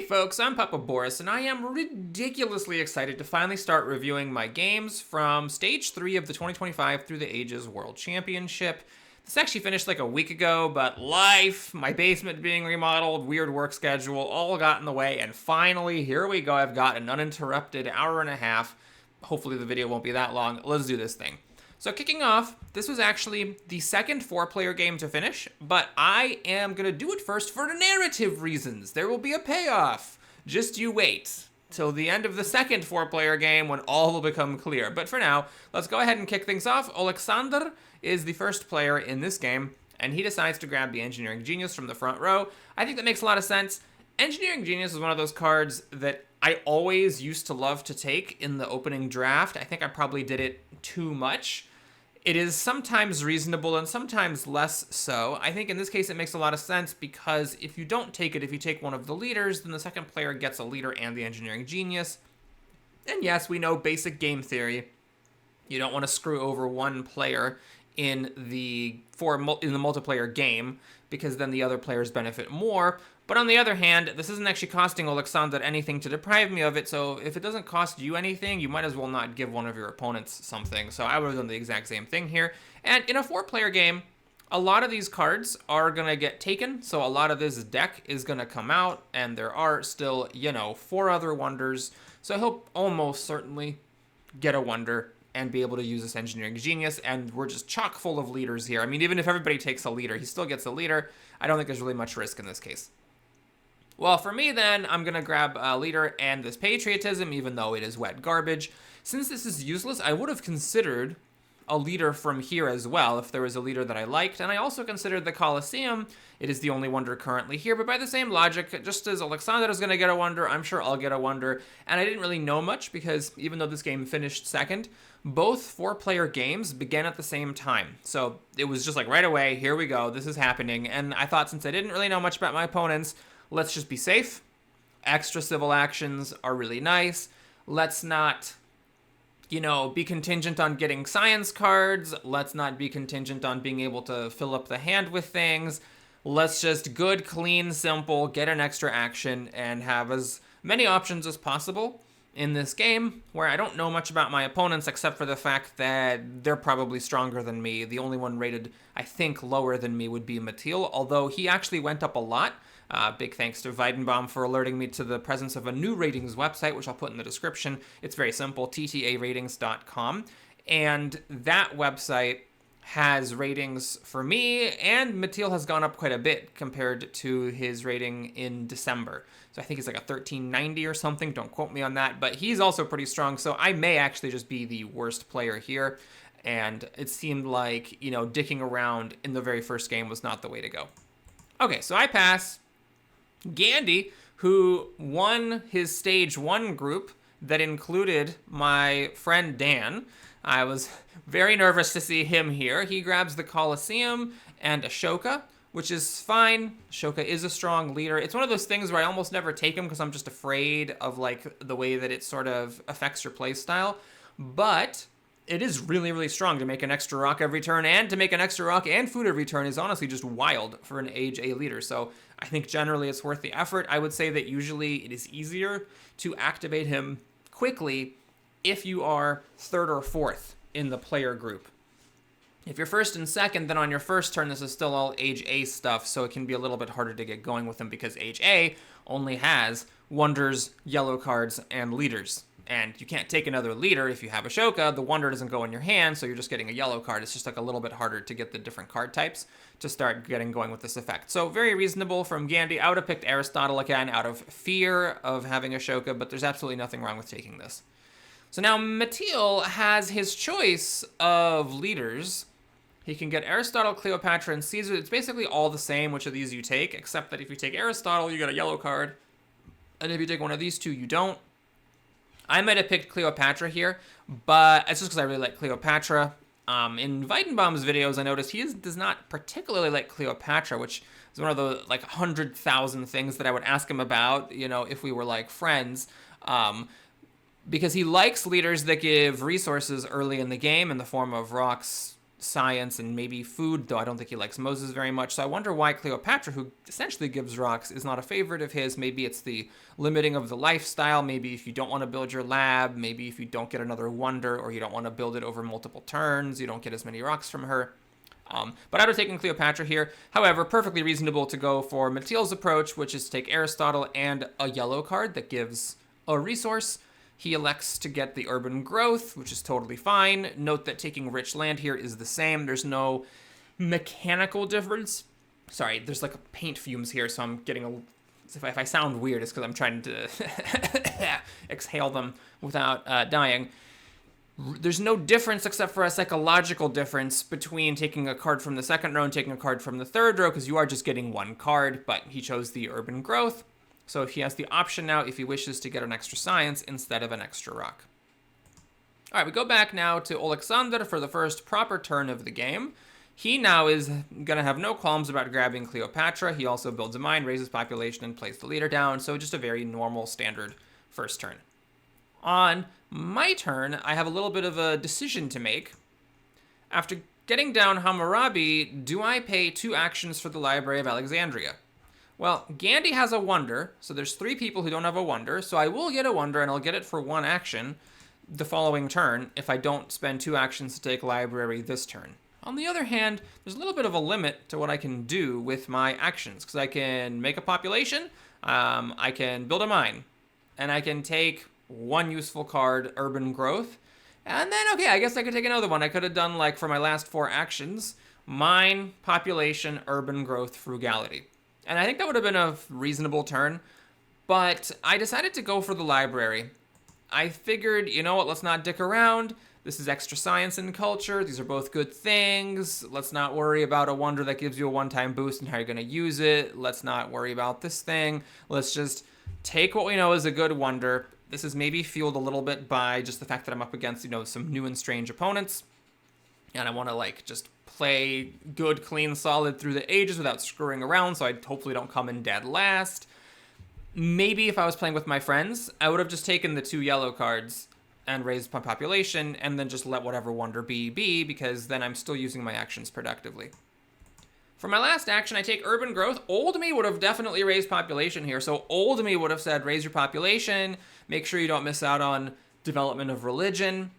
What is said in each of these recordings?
folks, I'm Papa Boris, and I am ridiculously excited to finally start reviewing my games from Stage 3 of the 2025 Through the Ages World Championship. This actually finished like a week ago, but life, my basement being remodeled, weird work schedule, all got in the way, and finally, here we go. I've got an uninterrupted hour and a half. Hopefully the video won't be that long. Let's do this thing. So kicking off, this was actually the second 4-player game to finish, but I am going to do it first for narrative reasons. There will be a payoff. Just you wait till the end of the second 4-player game when all will become clear. But for now, let's go ahead and kick things off. Alexander is the first player in this game, and he decides to grab the Engineering Genius from the front row. I think that makes a lot of sense. Engineering Genius is one of those cards that I always used to love to take in the opening draft. I think I probably did it too much. It is sometimes reasonable and sometimes less so. I think in this case it makes a lot of sense because if you don't take it, if you take one of the leaders, then the second player gets a leader and the Engineering Genius. And yes, we know basic game theory. You don't want to screw over one player in the multiplayer game because then the other players benefit more. But on the other hand, this isn't actually costing Alexander anything to deprive me of it, so if it doesn't cost you anything, you might as well not give one of your opponents something. So I would have done the exact same thing here. And in a 4-player game, a lot of these cards are going to get taken, so a lot of this deck is going to come out, and there are still, 4 other wonders. So he'll almost certainly get a wonder and be able to use this Engineering Genius, and we're just chock full of leaders here. I mean, even if everybody takes a leader, he still gets a leader. I don't think there's really much risk in this case. Well, for me then, I'm going to grab a leader and this Patriotism, even though it is wet garbage. Since this is useless, I would have considered a leader from here as well, if there was a leader that I liked. And I also considered the Colosseum. It is the only wonder currently here, but by the same logic, just as Alexander is going to get a wonder, I'm sure I'll get a wonder. And I didn't really know much because even though this game finished second, both 4-player games began at the same time. So it was just like right away, here we go, this is happening. And I thought since I didn't really know much about my opponents, let's just be safe. Extra civil actions are really nice. Let's not, be contingent on getting science cards. Let's not be contingent on being able to fill up the hand with things. Let's just good, clean, simple, get an extra action and have as many options as possible in this game where I don't know much about my opponents except for the fact that they're probably stronger than me. The only one rated, I think, lower than me would be Matil, although he actually went up a lot. Big thanks to Weidenbaum for alerting me to the presence of a new ratings website, which I'll put in the description. It's very simple, TtARatings.com. And that website has ratings for me, and Matil has gone up quite a bit compared to his rating in December. So I think it's like a 1390 or something. Don't quote me on that, but he's also pretty strong, so I may actually just be the worst player here. And it seemed like, dicking around in the very first game was not the way to go. Okay, so I pass. Gandhi, who won his Stage 1 group that included my friend Dan. I was very nervous to see him here. He grabs the Colosseum and Ashoka, which is fine. Ashoka is a strong leader. It's one of those things where I almost never take him because I'm just afraid of the way that it sort of affects your playstyle. But it is really, really strong to make an extra rock every turn, and to make an extra rock and food every turn is honestly just wild for an Age A leader. So I think generally it's worth the effort. I would say that usually it is easier to activate him quickly if you are 3rd or 4th in the player group. If you're 1st and 2nd, then on your first turn, this is still all Age A stuff, so it can be a little bit harder to get going with him because Age A only has wonders, yellow cards, and leaders. And you can't take another leader if you have Ashoka. The wonder doesn't go in your hand, so you're just getting a yellow card. It's just a little bit harder to get the different card types to start getting going with this effect. So very reasonable from Gandhi. I would have picked Aristotle again out of fear of having Ashoka, but there's absolutely nothing wrong with taking this. So now Matil has his choice of leaders. He can get Aristotle, Cleopatra, and Caesar. It's basically all the same which of these you take, except that if you take Aristotle, you get a yellow card. And if you take one of these two, you don't. I might have picked Cleopatra here, but it's just because I really like Cleopatra. In Weidenbaum's videos, I noticed he does not particularly like Cleopatra, which is one of the 100,000 things that I would ask him about, if we were friends. Because he likes leaders that give resources early in the game in the form of rocks, science and maybe food, though I don't think he likes Moses very much. So I wonder why Cleopatra, who essentially gives rocks, is not a favorite of his. Maybe it's the limiting of the lifestyle. Maybe if you don't want to build your lab, maybe if you don't get another wonder, or you don't want to build it over multiple turns, you don't get as many rocks from her. But I would have taken Cleopatra here. However, perfectly reasonable to go for Mathiel's approach, which is to take Aristotle and a yellow card that gives a resource. He elects to get the urban growth, which is totally fine. Note that taking rich land here is the same. There's no mechanical difference. Sorry, there's like paint fumes here, so I'm getting a... If I sound weird, it's because I'm trying to exhale them without dying. There's no difference except for a psychological difference between taking a card from the second row and taking a card from the third row, because you are just getting one card, but he chose the urban growth. So he has the option now if he wishes to get an extra science instead of an extra rock. All right, we go back now to Alexander for the first proper turn of the game. He now is going to have no qualms about grabbing Cleopatra. He also builds a mine, raises population, and plays the leader down. So just a very normal, standard first turn. On my turn, I have a little bit of a decision to make. After getting down Hammurabi, do I pay 2 actions for the Library of Alexandria? Well, Gandhi has a wonder, so there's 3 people who don't have a wonder, so I will get a wonder, and I'll get it for 1 action the following turn if I don't spend 2 actions to take library this turn. On the other hand, there's a little bit of a limit to what I can do with my actions, because I can make a population, I can build a mine, and I can take 1 useful card, urban growth, and then, okay, I guess I could take another one. I could have done, like, for my last 4 actions, mine, population, urban growth, frugality. And I think that would have been a reasonable turn, but I decided to go for the library. I figured, you know what, let's not dick around. This is extra science and culture. These are both good things. Let's not worry about a wonder that gives you a one-time boost and how you're going to use it. Let's not worry about this thing. Let's just take what we know is a good wonder. This is maybe fueled a little bit by just the fact that I'm up against, you know, some new and strange opponents. And I want to, like, just play good, clean, solid through the ages without screwing around, so I hopefully don't come in dead last. Maybe if I was playing with my friends, I would have just taken the 2 yellow cards and raised my population, and then just let whatever wonder be, because then I'm still using my actions productively. For my last action, I take urban growth. Old me would have definitely raised population here, so old me would have said raise your population, make sure you don't miss out on development of religion,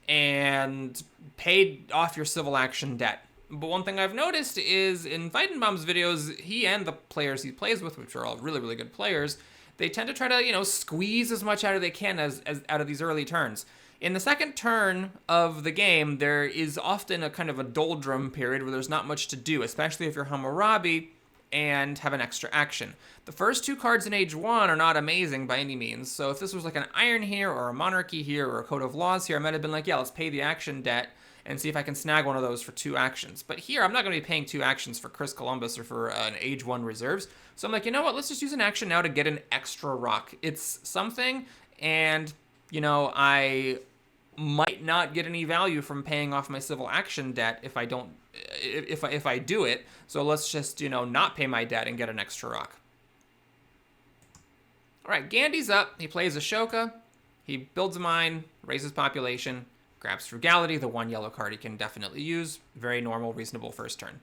and paid off your civil action debt. But one thing I've noticed is in Weidenbaum's videos, he and the players he plays with, which are all really, really good players, they tend to try to, you know, squeeze as much out as they can as out of these early turns. In the second turn of the game, there is often a kind of a doldrum period where there's not much to do, especially if you're Hammurabi and have an extra action. The first 2 cards in Age 1 are not amazing by any means, so if this was like an Iron here, or a Monarchy here, or a Code of Laws here, I might have been like, yeah, let's pay the action debt and see if I can snag one of those for 2 actions. But here, I'm not going to be paying 2 actions for Chris Columbus or for an Age 1 reserves, so I'm like, you know what, let's just use an action now to get an extra rock. It's something, and, you know, I might not get any value from paying off my civil action debt if I don't, if I do it. So let's just, you know, not pay my debt and get an extra rock. All right, Gandhi's up. He plays Ashoka. He builds a mine, raises population, grabs frugality, the 1 yellow card he can definitely use. Very normal, reasonable first turn.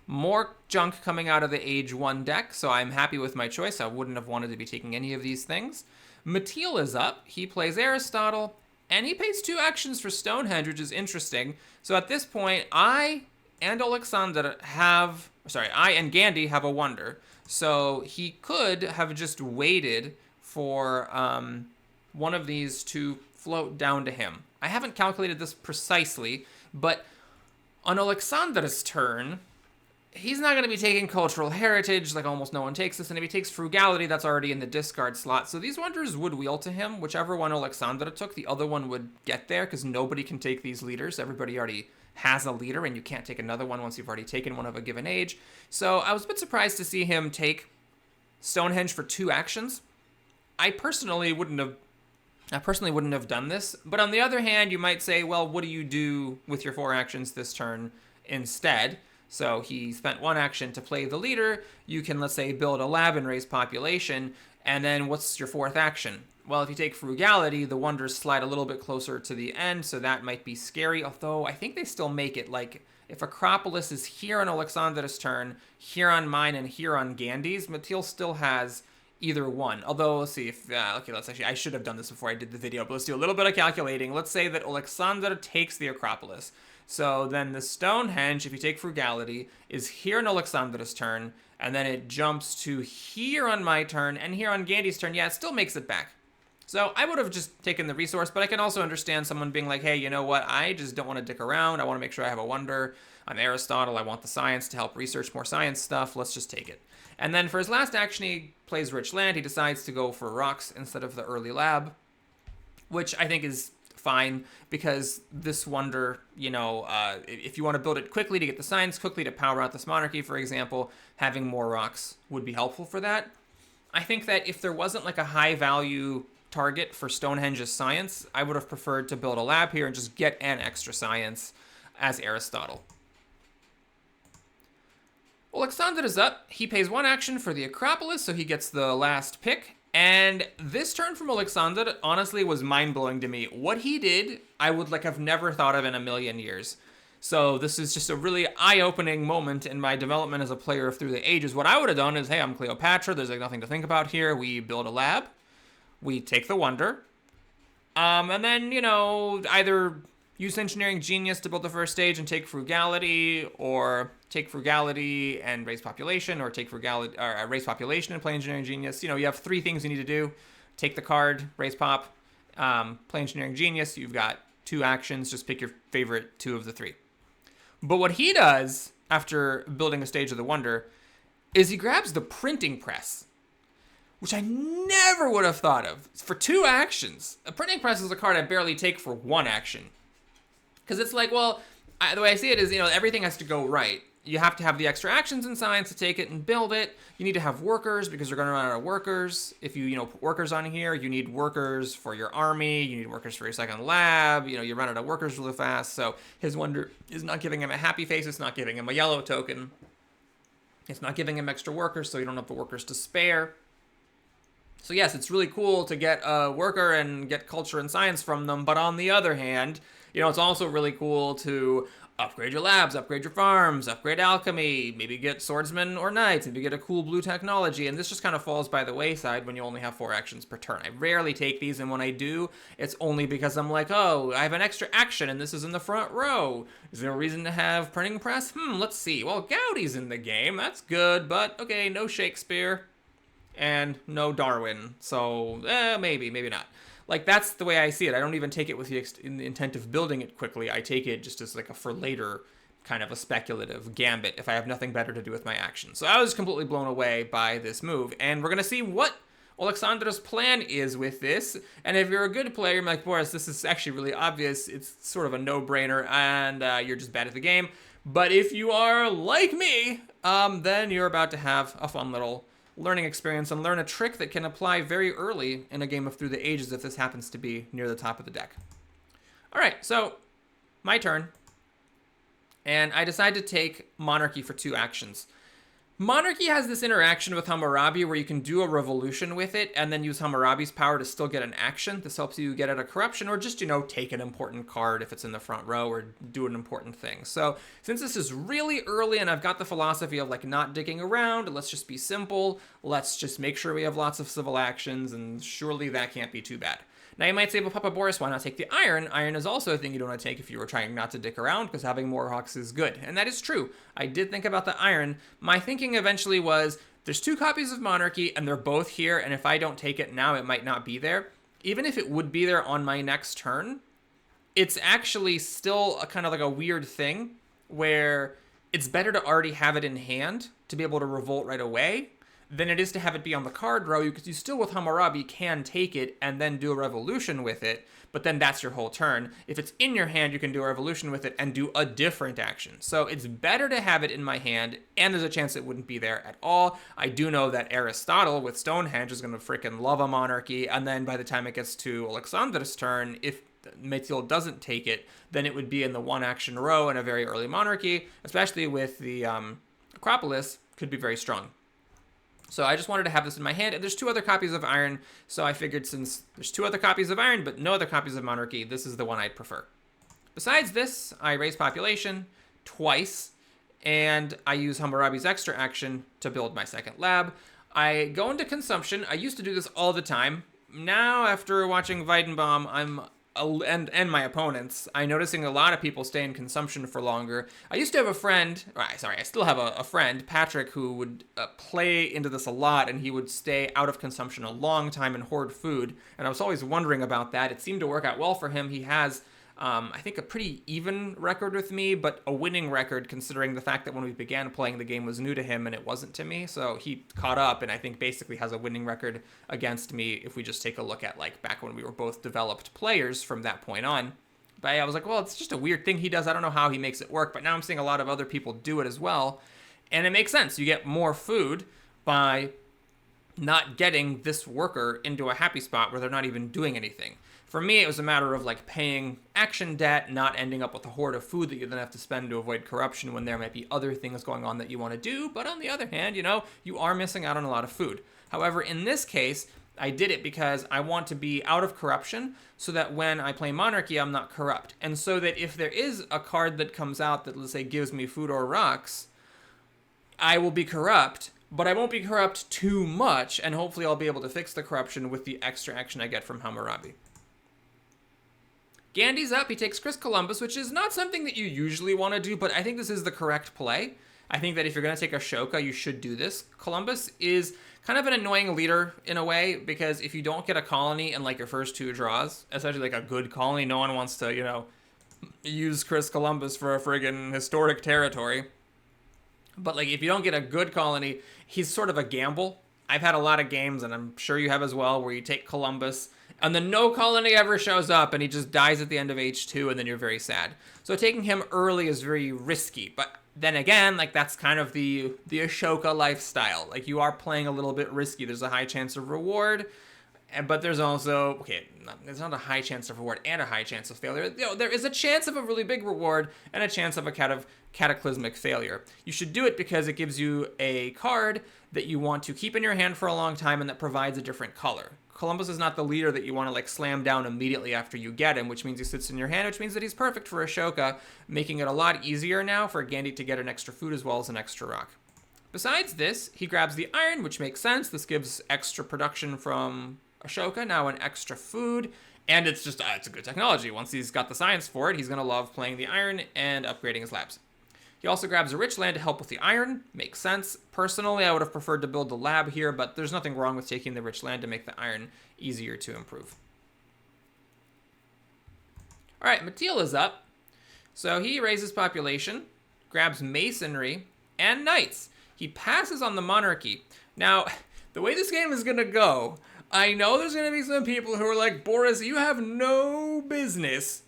More junk coming out of the Age 1 deck, so I'm happy with my choice. I wouldn't have wanted to be taking any of these things. Mathiel is up. He plays Aristotle. And he pays 2 actions for Stonehenge, which is interesting. So at this point, I and Gandhi have a wonder. So he could have just waited for one of these to float down to him. I haven't calculated this precisely, but on Alexander's turn, he's not going to be taking cultural heritage, like almost no one takes this, and if he takes frugality, that's already in the discard slot. So these wonders would wheel to him. Whichever one Alexander took, the other one would get there, because nobody can take these leaders. Everybody already has a leader, and you can't take another one once you've already taken one of a given age. So I was a bit surprised to see him take Stonehenge for 2 actions. I personally wouldn't have done this, but on the other hand, you might say, well, what do you do with your 4 actions this turn instead? So he spent one action to play the leader. You can, let's say, build a lab and raise population. And then what's your fourth action? Well, if you take frugality, the wonders slide a little bit closer to the end, so that might be scary. Although I think they still make it like if Acropolis is here on Alexander's turn, here on mine, and here on Gandhi's, Matil still has either one. Although, let's see if, okay, let's actually, I should have done this before I did the video, but let's do a little bit of calculating. Let's say that Alexander takes the Acropolis. So then the Stonehenge, if you take frugality, is here on Alexander's turn, and then it jumps to here on my turn, and here on Gandhi's turn. Yeah, it still makes it back. So I would have just taken the resource, but I can also understand someone being like, hey, you know what? I just don't want to dick around. I want to make sure I have a wonder. I'm Aristotle. I want the science to help research more science stuff. Let's just take it. And then for his last action, he plays Rich Land. He decides to go for rocks instead of the early lab, which I think is fine because this wonder, you know, if you want to build it quickly to get the science, quickly to power out this monarchy, for example, having more rocks would be helpful for that. I think that if there wasn't like a high value target for Stonehenge's science, I would have preferred to build a lab here and just get an extra science as Aristotle. Alexander is up. He pays one action for the Acropolis, so he gets the last pick. And this turn from Alexander honestly was mind-blowing to me. What he did, I would like have never thought of in a million years. So this is just a really eye-opening moment in my development as a player through the ages. What I would have done is, hey, I'm Cleopatra. There's like nothing to think about here. We build a lab. We take the wonder, and then, you know, either use engineering genius to build the first stage and take frugality, or take frugality and raise population, or take frugality or raise population and play engineering genius. You know, you have three things you need to do: take the card, raise pop, play engineering genius. You've got two actions. Just pick your favorite two of the three. But what he does after building a stage of the wonder is he grabs the printing press, which I never would have thought of, for two actions. A printing press is a card I barely take for one action. Because it's like, well, the way I see it is, you know, everything has to go right. You have to have the extra actions in science to take it and build it. You need to have workers because you're going to run out of workers. If you know, put workers on here, you need workers for your army. You need workers for your second lab. You know, you run out of workers really fast. So his wonder is not giving him a happy face. It's not giving him a yellow token. It's not giving him extra workers, so you don't have the workers to spare. So yes, it's really cool to get a worker and get culture and science from them, but on the other hand, you know, it's also really cool to upgrade your labs, upgrade your farms, upgrade alchemy, maybe get swordsmen or knights, maybe get a cool blue technology, and this just kind of falls by the wayside when you only have 4 actions per turn. I rarely take these, and when I do, it's only because I'm like, oh, I have an extra action, and this is in the front row. Is there a reason to have printing press? Let's see. Well, Gaudi's in the game. That's good, but okay, no Shakespeare. And no Darwin, so maybe not. Like, that's the way I see it. I don't even take it with the intent of building it quickly. I take it just as like a for later kind of a speculative gambit if I have nothing better to do with my actions. So I was completely blown away by this move, and we're going to see what Alexander's plan is with this. And if you're a good player, you're like, Boris, this is actually really obvious. It's sort of a no-brainer, and you're just bad at the game. But if you are like me, then you're about to have a fun little learning experience and learn a trick that can apply very early in a game of Through the Ages if this happens to be near the top of the deck. All right, so my turn. And I decide to take Monarchy for 2 actions. Monarchy has this interaction with Hammurabi where you can do a revolution with it and then use Hammurabi's power to still get an action. This helps you get at a corruption or just, you know, take an important card if it's in the front row or do an important thing. So since this is really early and I've got the philosophy of like not dicking around, let's just be simple. Let's just make sure we have lots of civil actions, and surely that can't be too bad. Now you might say, well, Papa Boris, why not take the iron? Iron is also a thing you don't want to take if you were trying not to dick around, because having more hawks is good. And that is true. I did think about the iron. My thinking eventually was, there's 2 copies of Monarchy, and they're both here, and if I don't take it now, it might not be there. Even if it would be there on my next turn, it's actually still a kind of like a weird thing, where it's better to already have it in hand to be able to revolt right away, than it is to have it be on the card row, because you still with Hammurabi can take it and then do a revolution with it, but then that's your whole turn. If it's in your hand, you can do a revolution with it and do a different action. So it's better to have it in my hand, and there's a chance it wouldn't be there at all. I do know that Aristotle with Stonehenge is going to freaking love a monarchy, and then by the time it gets to Alexander's turn, if Metil doesn't take it, then it would be in the one action row in a very early monarchy, especially with the Acropolis, could be very strong. So I just wanted to have this in my hand, and there's 2 other copies of Iron, so I figured since there's 2 other copies of Iron, but no other copies of Monarchy, this is the one I'd prefer. Besides this, I raise population twice, and I use Hammurabi's extra action to build my second lab. I go into consumption. I used to do this all the time. Now, after watching Weidenbaum, and my opponents, I'm noticing a lot of people stay in consumption for longer. I used to have a friend, I still have a friend, Patrick, who would play into this a lot, and he would stay out of consumption a long time and hoard food, and I was always wondering about that. It seemed to work out well for him. He has, I think, a pretty even record with me, but a winning record considering the fact that when we began playing, the game was new to him and it wasn't to me, so he caught up and I think basically has a winning record against me if we just take a look at like back when we were both developed players from that point on. But I was like, well, it's just a weird thing he does. I don't know how he makes it work, but now I'm seeing a lot of other people do it as well, and it makes sense. You get more food by not getting this worker into a happy spot where they're not even doing anything. For me, it was a matter of like paying action debt, not ending up with a hoard of food that you then have to spend to avoid corruption when there might be other things going on that you want to do. But on the other hand, you are missing out on a lot of food. However, in this case, I did it because I want to be out of corruption so that when I play Monarchy, I'm not corrupt. And so that if there is a card that comes out that, let's say, gives me food or rocks, I will be corrupt, but I won't be corrupt too much, and hopefully I'll be able to fix the corruption with the extra action I get from Hammurabi. Gandhi's up. He takes Chris Columbus, which is not something that you usually want to do, but I think this is the correct play. I think that if you're going to take Ashoka, you should do this. Columbus is kind of an annoying leader in a way, because if you don't get a colony in like your first 2 draws, especially like a good colony, no one wants to, use Chris Columbus for a friggin' historic territory. But like if you don't get a good colony, he's sort of a gamble. I've had a lot of games, and I'm sure you have as well, where you take Columbus and then no colony ever shows up and he just dies at the end of H2, and then you're very sad. So taking him early is very risky. But then again, like that's kind of the Ashoka lifestyle. Like you are playing a little bit risky. There's a high chance of reward, but there's also, there's not a high chance of reward and a high chance of failure. There is a chance of a really big reward and a chance of a cataclysmic failure. You should do it because it gives you a card that you want to keep in your hand for a long time and that provides a different color. Columbus is not the leader that you want to like slam down immediately after you get him, which means he sits in your hand, which means that he's perfect for Ashoka, making it a lot easier now for Gandhi to get an extra food as well as an extra rock. Besides this, he grabs the iron, which makes sense. This gives extra production from Ashoka, now an extra food, and it's just, it's a good technology. Once he's got the science for it, he's going to love playing the iron and upgrading his labs. He also grabs a rich land to help with the iron. Makes sense. Personally, I would have preferred to build the lab here, but there's nothing wrong with taking the rich land to make the iron easier to improve. All right, Metil is up. So he raises population, grabs masonry, and knights. He passes on the monarchy. Now, the way this game is going to go, I know there's going to be some people who are like, Boris, you have no business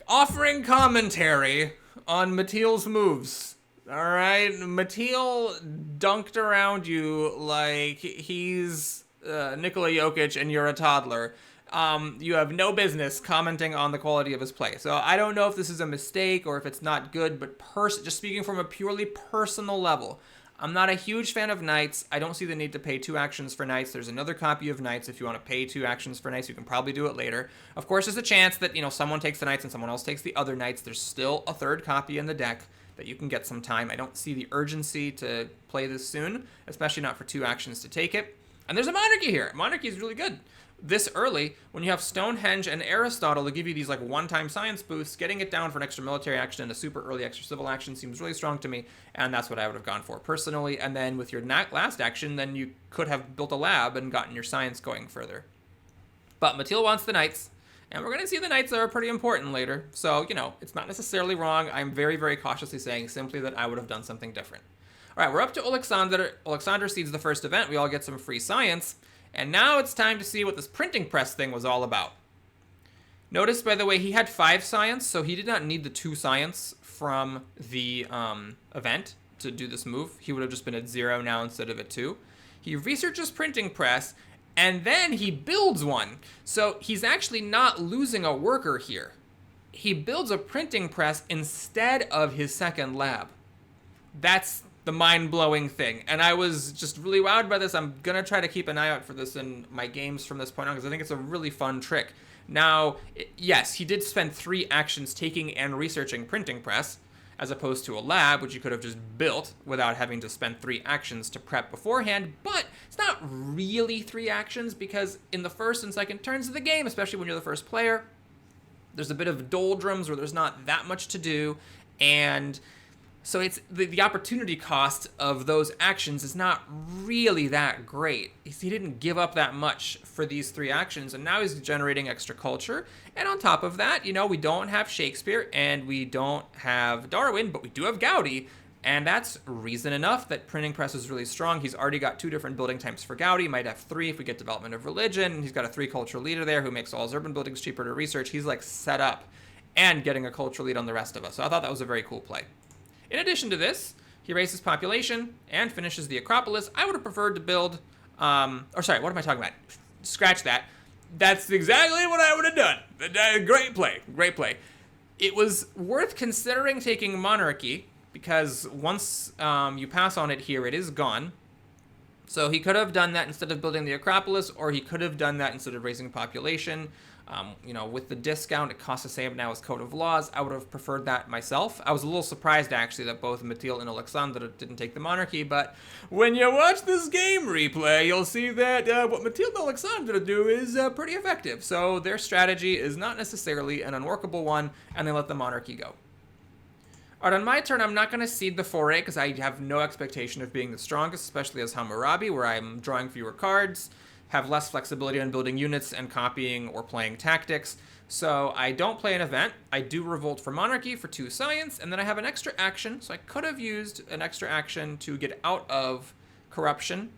offering commentary on Metil's moves. All right, Metil dunked around you like he's Nikola Jokic and you're a toddler. You have no business commenting on the quality of his play. So I don't know if this is a mistake or if it's not good, but just speaking from a purely personal level, I'm not a huge fan of knights. I don't see the need to pay 2 actions for knights. There's another copy of knights. If you want to pay 2 actions for knights, you can probably do it later. Of course, there's a chance that, someone takes the knights and someone else takes the other knights. There's still a 3rd copy in the deck that you can get some time. I don't see the urgency to play this soon, especially not for 2 actions to take it. And there's a monarchy here. Monarchy is really good. This early, when you have Stonehenge and Aristotle to give you these like one-time science boosts, getting it down for an extra military action and a super early extra civil action seems really strong to me, and that's what I would have gone for personally. And then with your last action, then you could have built a lab and gotten your science going further. But Metil wants the knights, and we're going to see the knights are pretty important later. So, it's not necessarily wrong. I'm very, very cautiously saying simply that I would have done something different. All right, we're up to Alexander. Alexander seeds the first event. We all get some free science. And now it's time to see what this printing press thing was all about. Notice, by the way, he had 5 science, so he did not need the 2 science from the event to do this move. He would have just been at 0 now instead of at 2. He researches printing press, And then he builds one. So he's actually not losing a worker here. He builds a printing press instead of his second lab. That's the mind-blowing thing. And I was just really wowed by this. I'm going to try to keep an eye out for this in my games from this point on, because I think it's a really fun trick. Now, yes, he did spend 3 actions taking and researching printing press, as opposed to a lab, which you could have just built without having to spend 3 actions to prep beforehand. But it's not really 3 actions, because in the first and second turns of the game, especially when you're the first player, there's a bit of doldrums where there's not that much to do, and so it's the opportunity cost of those actions is not really that great. He didn't give up that much for these 3 actions, and now he's generating extra culture. And on top of that, you know, we don't have Shakespeare and we don't have Darwin, but we do have Gaudi, and that's reason enough that printing press is really strong. He's already got 2 different building types for Gaudi. He might have 3 if we get development of religion. He's got a 3 cultural leader there who makes all his urban buildings cheaper to research. He's like set up and getting a cultural lead on the rest of us. So I thought that was a very cool play. In addition to this, he raises population and finishes the Acropolis. I would have preferred to build, what am I talking about? Scratch that. That's exactly what I would have done. Great play, great play. It was worth considering taking Monarchy, because once you pass on it here, it is gone. So he could have done that instead of building the Acropolis, or he could have done that instead of raising population. You know, with the discount, it costs the same now as Code of Laws. I would have preferred that myself. I was a little surprised, actually, that both Matil and Alexandra didn't take the Monarchy, but when you watch this game replay, you'll see that what Matil and Alexandra do is pretty effective. So their strategy is not necessarily an unworkable one, and they let the Monarchy go. All right, on my turn, I'm not going to cede the foray, because I have no expectation of being the strongest, especially as Hammurabi, where I'm drawing fewer cards, have less flexibility on building units and copying or playing tactics. So I don't play an event. I do revolt for Monarchy for 2 science, and then I have an extra action. So I could have used an extra action to get out of corruption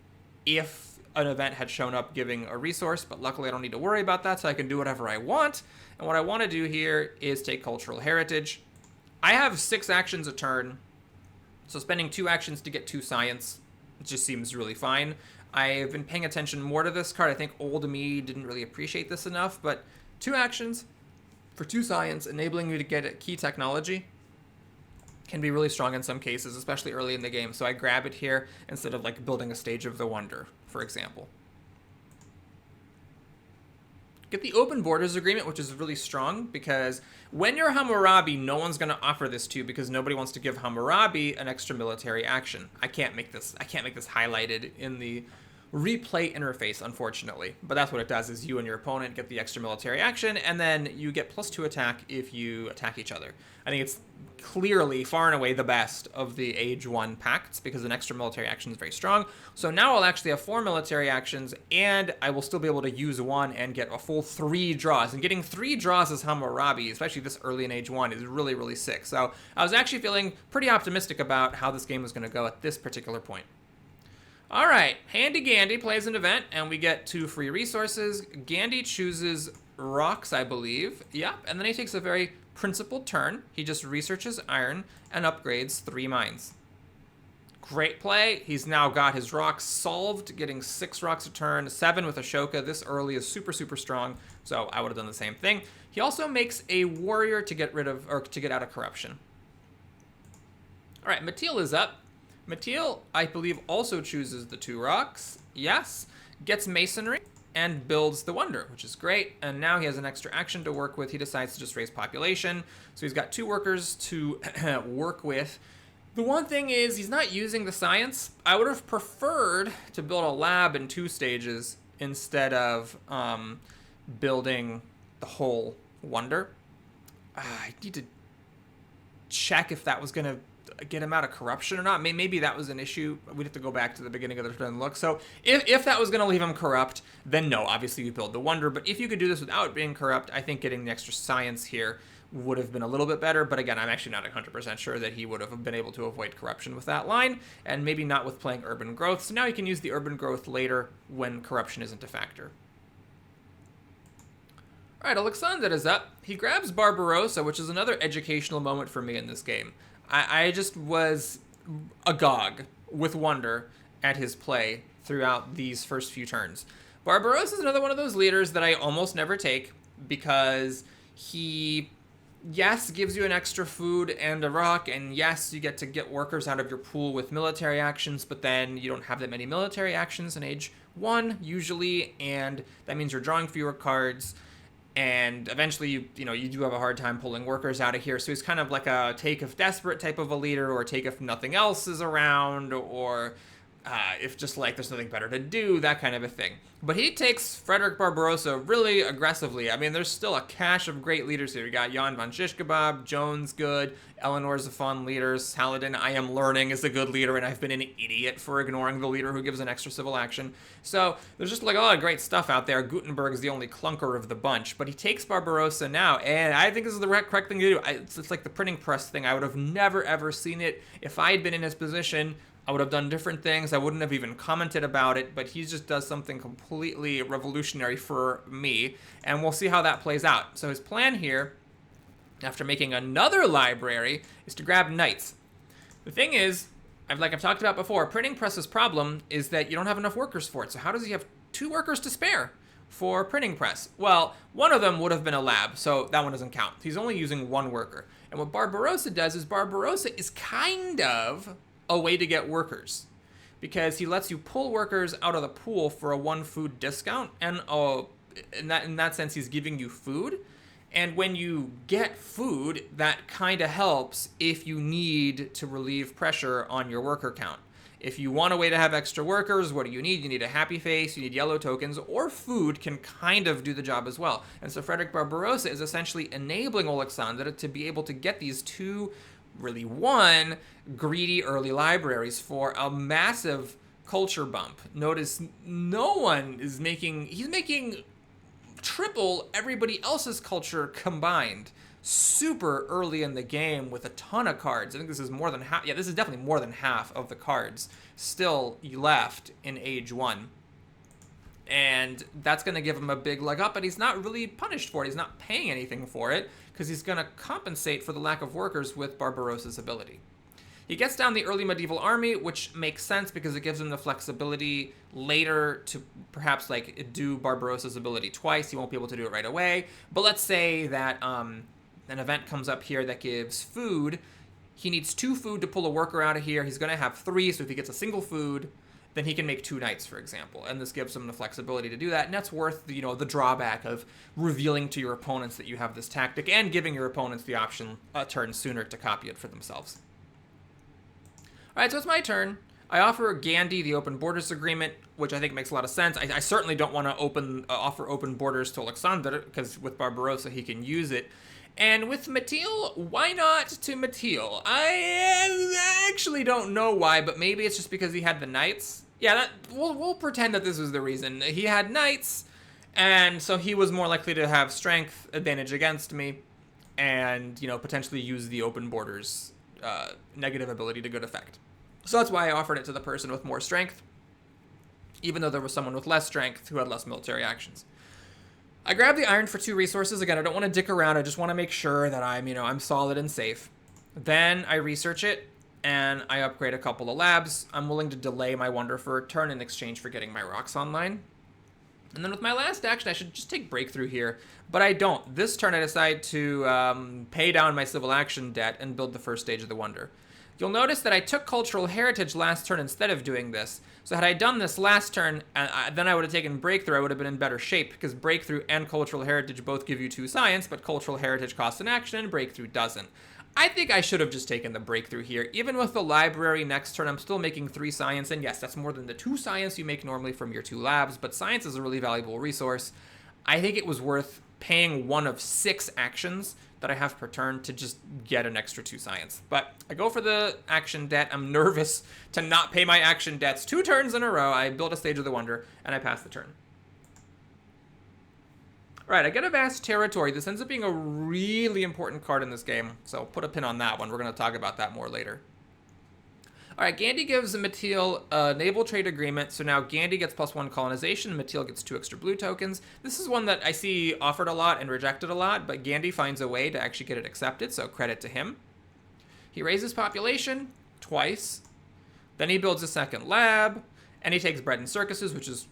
if an event had shown up giving a resource, but luckily I don't need to worry about that, so I can do whatever I want. And what I want to do here is take cultural heritage. I have 6 actions a turn, so spending 2 actions to get 2 science just seems really fine. I've been paying attention more to this card. I think old me didn't really appreciate this enough, but 2 actions for 2 science, enabling you to get a key technology, can be really strong in some cases, especially early in the game. So I grab it here instead of like building a Stage of the Wonder, for example. Get the Open Borders Agreement, which is really strong, because when you're Hammurabi, no one's going to offer this to you, because nobody wants to give Hammurabi an extra military action. I can't make this highlighted in the replay interface, unfortunately. But that's what it does, is you and your opponent get the extra military action, and then you get +2 attack if you attack each other. I think it's clearly, far and away, the best of the Age 1 pacts, because an extra military action is very strong. So now I'll actually have 4 military actions, and I will still be able to use 1 and get a full 3 draws. And getting 3 draws as Hammurabi, especially this early in Age 1, is really, really sick. So I was actually feeling pretty optimistic about how this game was going to go at this particular point. All right, Handy Gandy plays an event, and we get 2 free resources. Gandy chooses rocks, I believe. Yep, and then he takes a very principled turn. He just researches iron and upgrades 3 mines. Great play. He's now got his rocks solved, getting 6 rocks a turn, 7 with Ashoka. This early is super, super strong, so I would have done the same thing. He also makes a warrior to get rid of, or to get out of corruption. All right, Matil is up. Matil, I believe, also chooses the 2 rocks. Yes. Gets masonry and builds the Wonder, which is great. And now he has an extra action to work with. He decides to just raise population. So he's got 2 workers to work with. The one thing is he's not using the science. I would have preferred to build a lab in 2 stages instead of building the whole Wonder. I need to check if that was going to get him out of corruption or not. Maybe that was an issue. We'd have to go back to the beginning of the turn and look. So if that was going to leave him corrupt, then no, obviously you build the Wonder. But if you could do this without being corrupt, I think getting the extra science here would have been a little bit better. But again, I'm actually not 100% sure that he would have been able to avoid corruption with that line, and maybe not with playing urban growth. So now he can use the urban growth later when corruption isn't a factor. All right, Alexander is up. He grabs Barbarossa, which is another educational moment for me in this game. I just was agog with wonder at his play throughout these first few turns. Barbarossa is another one of those leaders that I almost never take because he, yes, gives you an extra food and a rock, and yes, you get workers out of your pool with military actions, but then you don't have that many military actions in Age 1, usually, and that means you're drawing fewer cards, and eventually, you do have a hard time pulling workers out of here, so he's kind of like a take if desperate type of a leader, or take if nothing else is around, or if just like there's nothing better to do, that kind of a thing. But he takes Frederick Barbarossa really aggressively. I mean, there's still a cache of great leaders here. You got Jan von Shishkebab, Jones good, Eleanor's a fun leader, Saladin I am learning is a good leader, and I've been an idiot for ignoring the leader who gives an extra civil action. So there's just like a lot of great stuff out there. Gutenberg is the only clunker of the bunch, but he takes Barbarossa now, and I think this is the correct thing to do. It's like the printing press thing. I would have never ever seen it if I had been in his position. I would have done different things. I wouldn't have even commented about it, but he just does something completely revolutionary for me, and we'll see how that plays out. So his plan here, after making another library, is to grab knights. The thing is, like I've talked about before, printing press's problem is that you don't have enough workers for it. So how does he have 2 workers to spare for printing press? Well, one of them would have been a lab, so that one doesn't count. He's only using 1 worker. And what Barbarossa does is Barbarossa is kind of a way to get workers, because he lets you pull workers out of the pool for a 1 food discount, and in that sense he's giving you food, and when you get food, that kind of helps if you need to relieve pressure on your worker count. If you want a way to have extra workers, what do you need? You need a happy face, you need yellow tokens, or food can kind of do the job as well. And so Frederick Barbarossa is essentially enabling Alexander to be able to get these 2, really 1, greedy early libraries for a massive culture bump. Notice no one is he's making triple everybody else's culture combined super early in the game with a ton of cards. I think this is more than half. Yeah, this is definitely more than half of the cards still left in Age 1. And that's going to give him a big leg up, but he's not really punished for it. He's not paying anything for it, because he's going to compensate for the lack of workers with Barbarossa's ability. He gets down the early medieval army, which makes sense because it gives him the flexibility later to perhaps like do Barbarossa's ability twice. He won't be able to do it right away. But let's say that an event comes up here that gives food. He needs 2 food to pull a worker out of here. He's going to have 3, so if he gets a single food, then he can make 2 knights, for example. And this gives him the flexibility to do that. And that's worth the drawback of revealing to your opponents that you have this tactic and giving your opponents the option a turn sooner to copy it for themselves. All right, so it's my turn. I offer Gandhi the open borders agreement, which I think makes a lot of sense. I certainly don't want to offer open borders to Alexander, because with Barbarossa he can use it. And with Matil, why not to Matil? I actually don't know why, but maybe it's just because he had the knights. Yeah, we'll pretend that this was the reason. He had knights, and so he was more likely to have strength advantage against me, and potentially use the open borders negative ability to good effect. So that's why I offered it to the person with more strength, even though there was someone with less strength who had less military actions. I grabbed the iron for 2 resources. Again, I don't want to dick around. I just want to make sure that I'm solid and safe. Then I research it, and I upgrade a couple of labs. I'm willing to delay my wonder for a turn in exchange for getting my rocks online. And then with my last action, I should just take breakthrough here, but I don't. This turn I decide to pay down my civil action debt and build the first stage of the wonder. You'll notice that I took cultural heritage last turn instead of doing this. So had I done this last turn, then I would have taken breakthrough. I would have been in better shape, because breakthrough and cultural heritage both give you 2 science, but cultural heritage costs an action and breakthrough doesn't. I think I should have just taken the breakthrough here. Even with the library next turn, I'm still making 3 science, and yes, that's more than the 2 science you make normally from your 2 labs, but science is a really valuable resource. I think it was worth paying 1 of 6 actions that I have per turn to just get an extra 2 science. But I go for the action debt. I'm nervous to not pay my action debts 2 turns in a row. I build a stage of the wonder, and I pass the turn. All right, I get a vast territory. This ends up being a really important card in this game, so put a pin on that one. We're going to talk about that more later. All right, Gandhi gives Matil a naval trade agreement, so now Gandhi gets +1 colonization, Matil gets 2 extra blue tokens. This is one that I see offered a lot and rejected a lot, but Gandhi finds a way to actually get it accepted, so credit to him. He raises population twice, then he builds a second lab, and he takes bread and circuses, which is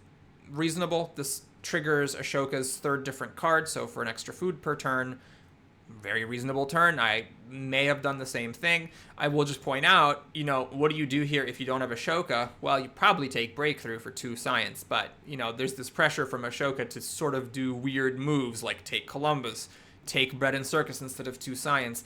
reasonable. This triggers Ashoka's third different card, so for an extra food per turn, very reasonable turn. I may have done the same thing. I will just point out, what do you do here if you don't have Ashoka? Well, you probably take Breakthrough for 2 science, but, there's this pressure from Ashoka to sort of do weird moves, like take Columbus, take Bread and Circus instead of 2 science.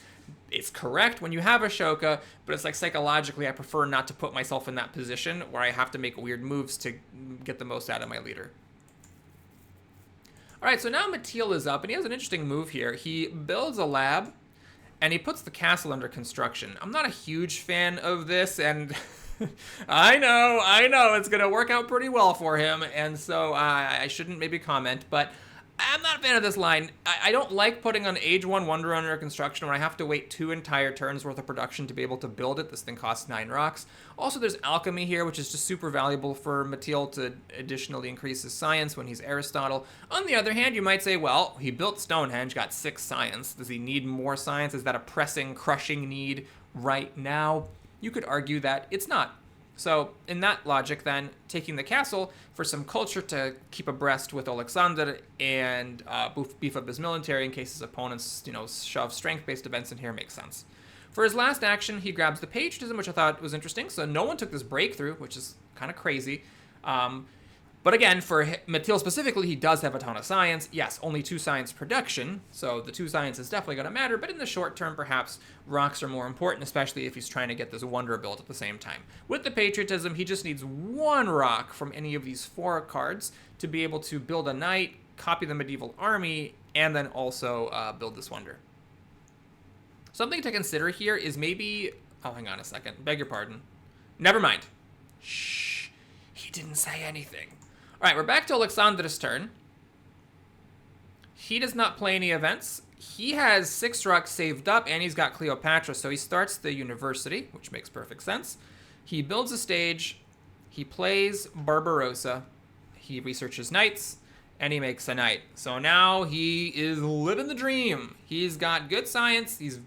It's correct when you have Ashoka, but it's like psychologically I prefer not to put myself in that position where I have to make weird moves to get the most out of my leader. All right, so now Mateel is up, and he has an interesting move here. He builds a lab, and he puts the castle under construction. I'm not a huge fan of this, and I know, it's going to work out pretty well for him, and so I shouldn't maybe comment, but I'm not a fan of this line. I don't like putting an Age 1 Wonder under construction when I have to wait 2 entire turns worth of production to be able to build it. This thing costs 9 rocks. Also, there's Alchemy here, which is just super valuable for Mateel to additionally increase his science when he's Aristotle. On the other hand, you might say, well, he built Stonehenge, got 6 science. Does he need more science? Is that a pressing, crushing need right now? You could argue that it's not. So, in that logic, then, taking the castle for some culture to keep abreast with Alexander and beef up his military in case his opponents, shove strength-based events in here makes sense. For his last action, he grabs the patriotism, which I thought was interesting. So no one took this breakthrough, which is kind of crazy. But again, for Mateel specifically, he does have a ton of science. Yes, only 2 science production, so the 2 science is definitely going to matter, but in the short term, perhaps rocks are more important, especially if he's trying to get this wonder built at the same time. With the patriotism, he just needs 1 rock from any of these 4 cards to be able to build a knight, copy the medieval army, and then also build this wonder. Something to consider here is maybe... Oh, hang on a second. Beg your pardon. Never mind. Shh. He didn't say anything. All right, we're back to Alexander's turn. He does not play any events. He has 6 rocks saved up, and he's got Cleopatra, so he starts the university, which makes perfect sense. He builds a stage. He plays Barbarossa. He researches knights, and he makes a knight. So now he is living the dream. He's got good science. He's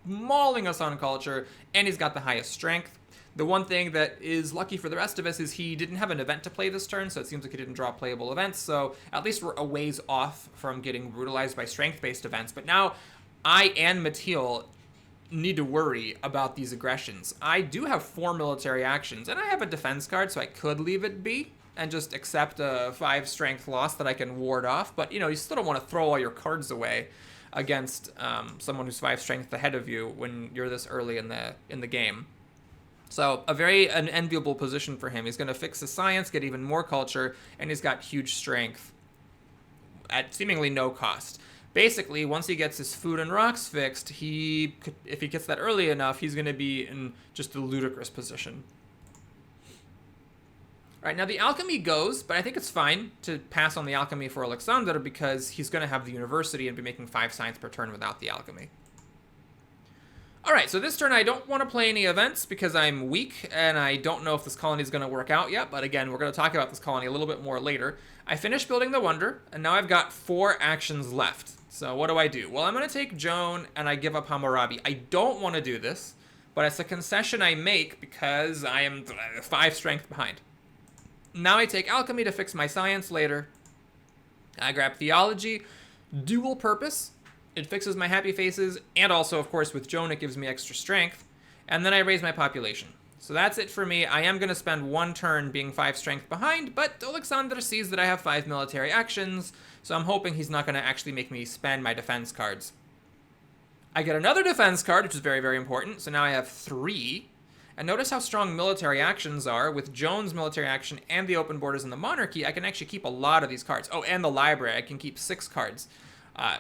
mauling us on culture, and he's got the highest strength. The one thing that is lucky for the rest of us is he didn't have an event to play this turn, so it seems like he didn't draw playable events, so at least we're a ways off from getting brutalized by strength-based events. But now I and Mateel need to worry about these aggressions. I do have 4 military actions, and I have a defense card, so I could leave it be and just accept a 5 strength loss that I can ward off, but you still don't want to throw all your cards away against someone who's 5 strength ahead of you when you're this early in the game. So an enviable position for him. He's going to fix his science, get even more culture, and he's got huge strength at seemingly no cost. Basically, once he gets his food and rocks fixed, if he gets that early enough, he's going to be in just a ludicrous position. All right, now the alchemy goes, but I think it's fine to pass on the alchemy for Alexander because he's going to have the university and be making 5 science per turn without the alchemy. All right, so this turn I don't want to play any events because I'm weak and I don't know if this colony is going to work out yet, but again, we're going to talk about this colony a little bit more later. I finished building the wonder, and now I've got 4 actions left. So what do? Well, I'm going to take Joan and I give up Hammurabi. I don't want to do this, but it's a concession I make because I am 5 strength behind. Now I take alchemy to fix my science later. I grab theology, dual purpose. It fixes my happy faces, and also, of course, with Joan, it gives me extra strength. And then I raise my population. So that's it for me. I am going to spend 1 turn being 5 strength behind, but Alexander sees that I have 5 military actions, so I'm hoping he's not going to actually make me spend my defense cards. I get another defense card, which is very, very important, so now I have 3. And notice how strong military actions are. With Joan's military action and the open borders and the monarchy, I can actually keep a lot of these cards. Oh, and the library. I can keep 6 cards.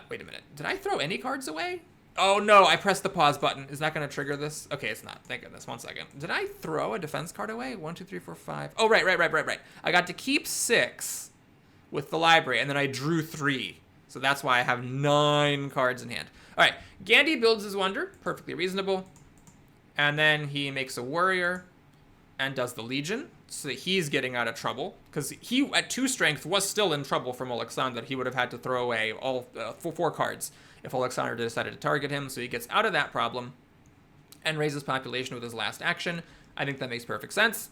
Wait a minute. Did I throw any cards away? Oh, no. I pressed the pause button. Is that going to trigger this? Okay, it's not. Thank goodness. 1 second. Did I throw a defense card away? 1, 2, 3, 4, 5. Oh, right. I got to keep 6 with the library, and then I drew 3. So that's why I have 9 cards in hand. All right. Gandhi builds his wonder. Perfectly reasonable. And then he makes a warrior and does the legion. So that he's getting out of trouble, because he, at 2 strength, was still in trouble from Alexander. He would have had to throw away all 4 cards if Alexander decided to target him, so he gets out of that problem and raises population with his last action. I think that makes perfect sense.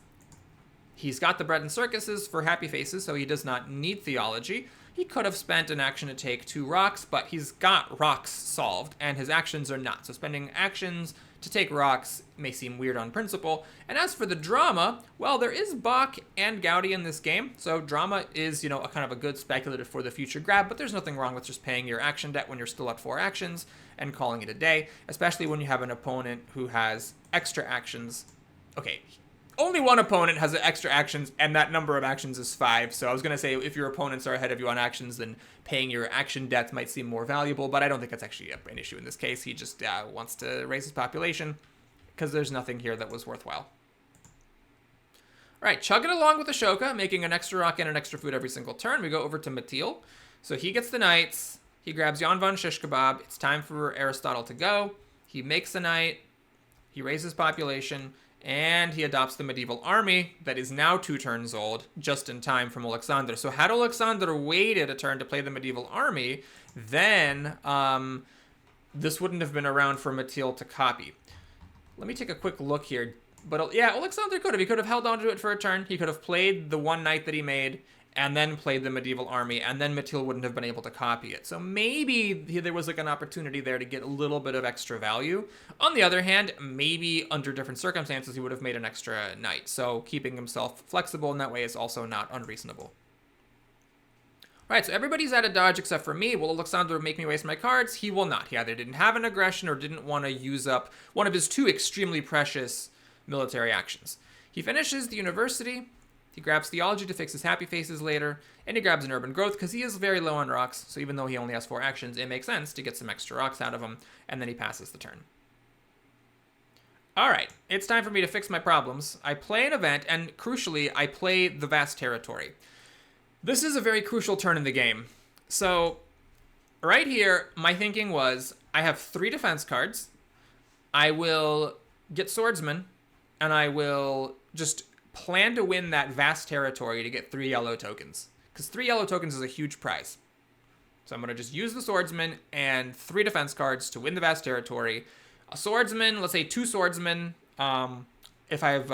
He's got the bread and circuses for happy faces, so he does not need theology. He could have spent an action to take 2 rocks, but he's got rocks solved, and his actions are not. So spending actions to take rocks may seem weird on principle. And as for the drama, well, there is Bach and Gaudi in this game, so drama is, a kind of a good speculative for the future grab, but there's nothing wrong with just paying your action debt when you're still at 4 actions and calling it a day, especially when you have an opponent who has extra actions. Okay, only one opponent has extra actions, and that number of actions is 5. So I was going to say, if your opponents are ahead of you on actions, then paying your action debts might seem more valuable, but I don't think that's actually an issue in this case. He just wants to raise his population, because there's nothing here that was worthwhile. All right, chugging along with Ashoka, making an extra rock and an extra food every single turn. We go over to Matil. So he gets the knights. He grabs Jan von Shish Kebab. It's time for Aristotle to go. He makes the knight. He raises population. And he adopts the medieval army that is now 2 turns old, just in time from Alexander. So had Alexander waited a turn to play the medieval army, then this wouldn't have been around for Matil to copy. Let me take a quick look here. But yeah, Alexander could have. He could have held on to it for a turn. He could have played the 1 knight that he made, and then played the medieval army, and then Matil wouldn't have been able to copy it. So maybe there was like an opportunity there to get a little bit of extra value. On the other hand, maybe under different circumstances, he would have made an extra knight. So keeping himself flexible in that way is also not unreasonable. All right, so everybody's at a dodge except for me. Will Alexander make me waste my cards? He will not. He either didn't have an aggression or didn't want to use up one of his 2 extremely precious military actions. He finishes the university. He grabs theology to fix his happy faces later, and he grabs an urban growth because he is very low on rocks, so even though he only has 4 actions, it makes sense to get some extra rocks out of him, and then he passes the turn. Alright, it's time for me to fix my problems. I play an event, and crucially, I play the vast territory. This is a very crucial turn in the game. So, right here, my thinking was, I have 3 defense cards, I will get swordsman, and I will just plan to win that vast territory to get 3 yellow tokens. Because 3 yellow tokens is a huge prize. So I'm going to just use the swordsman and 3 defense cards to win the vast territory. A swordsman, let's say 2 swordsmen. If I have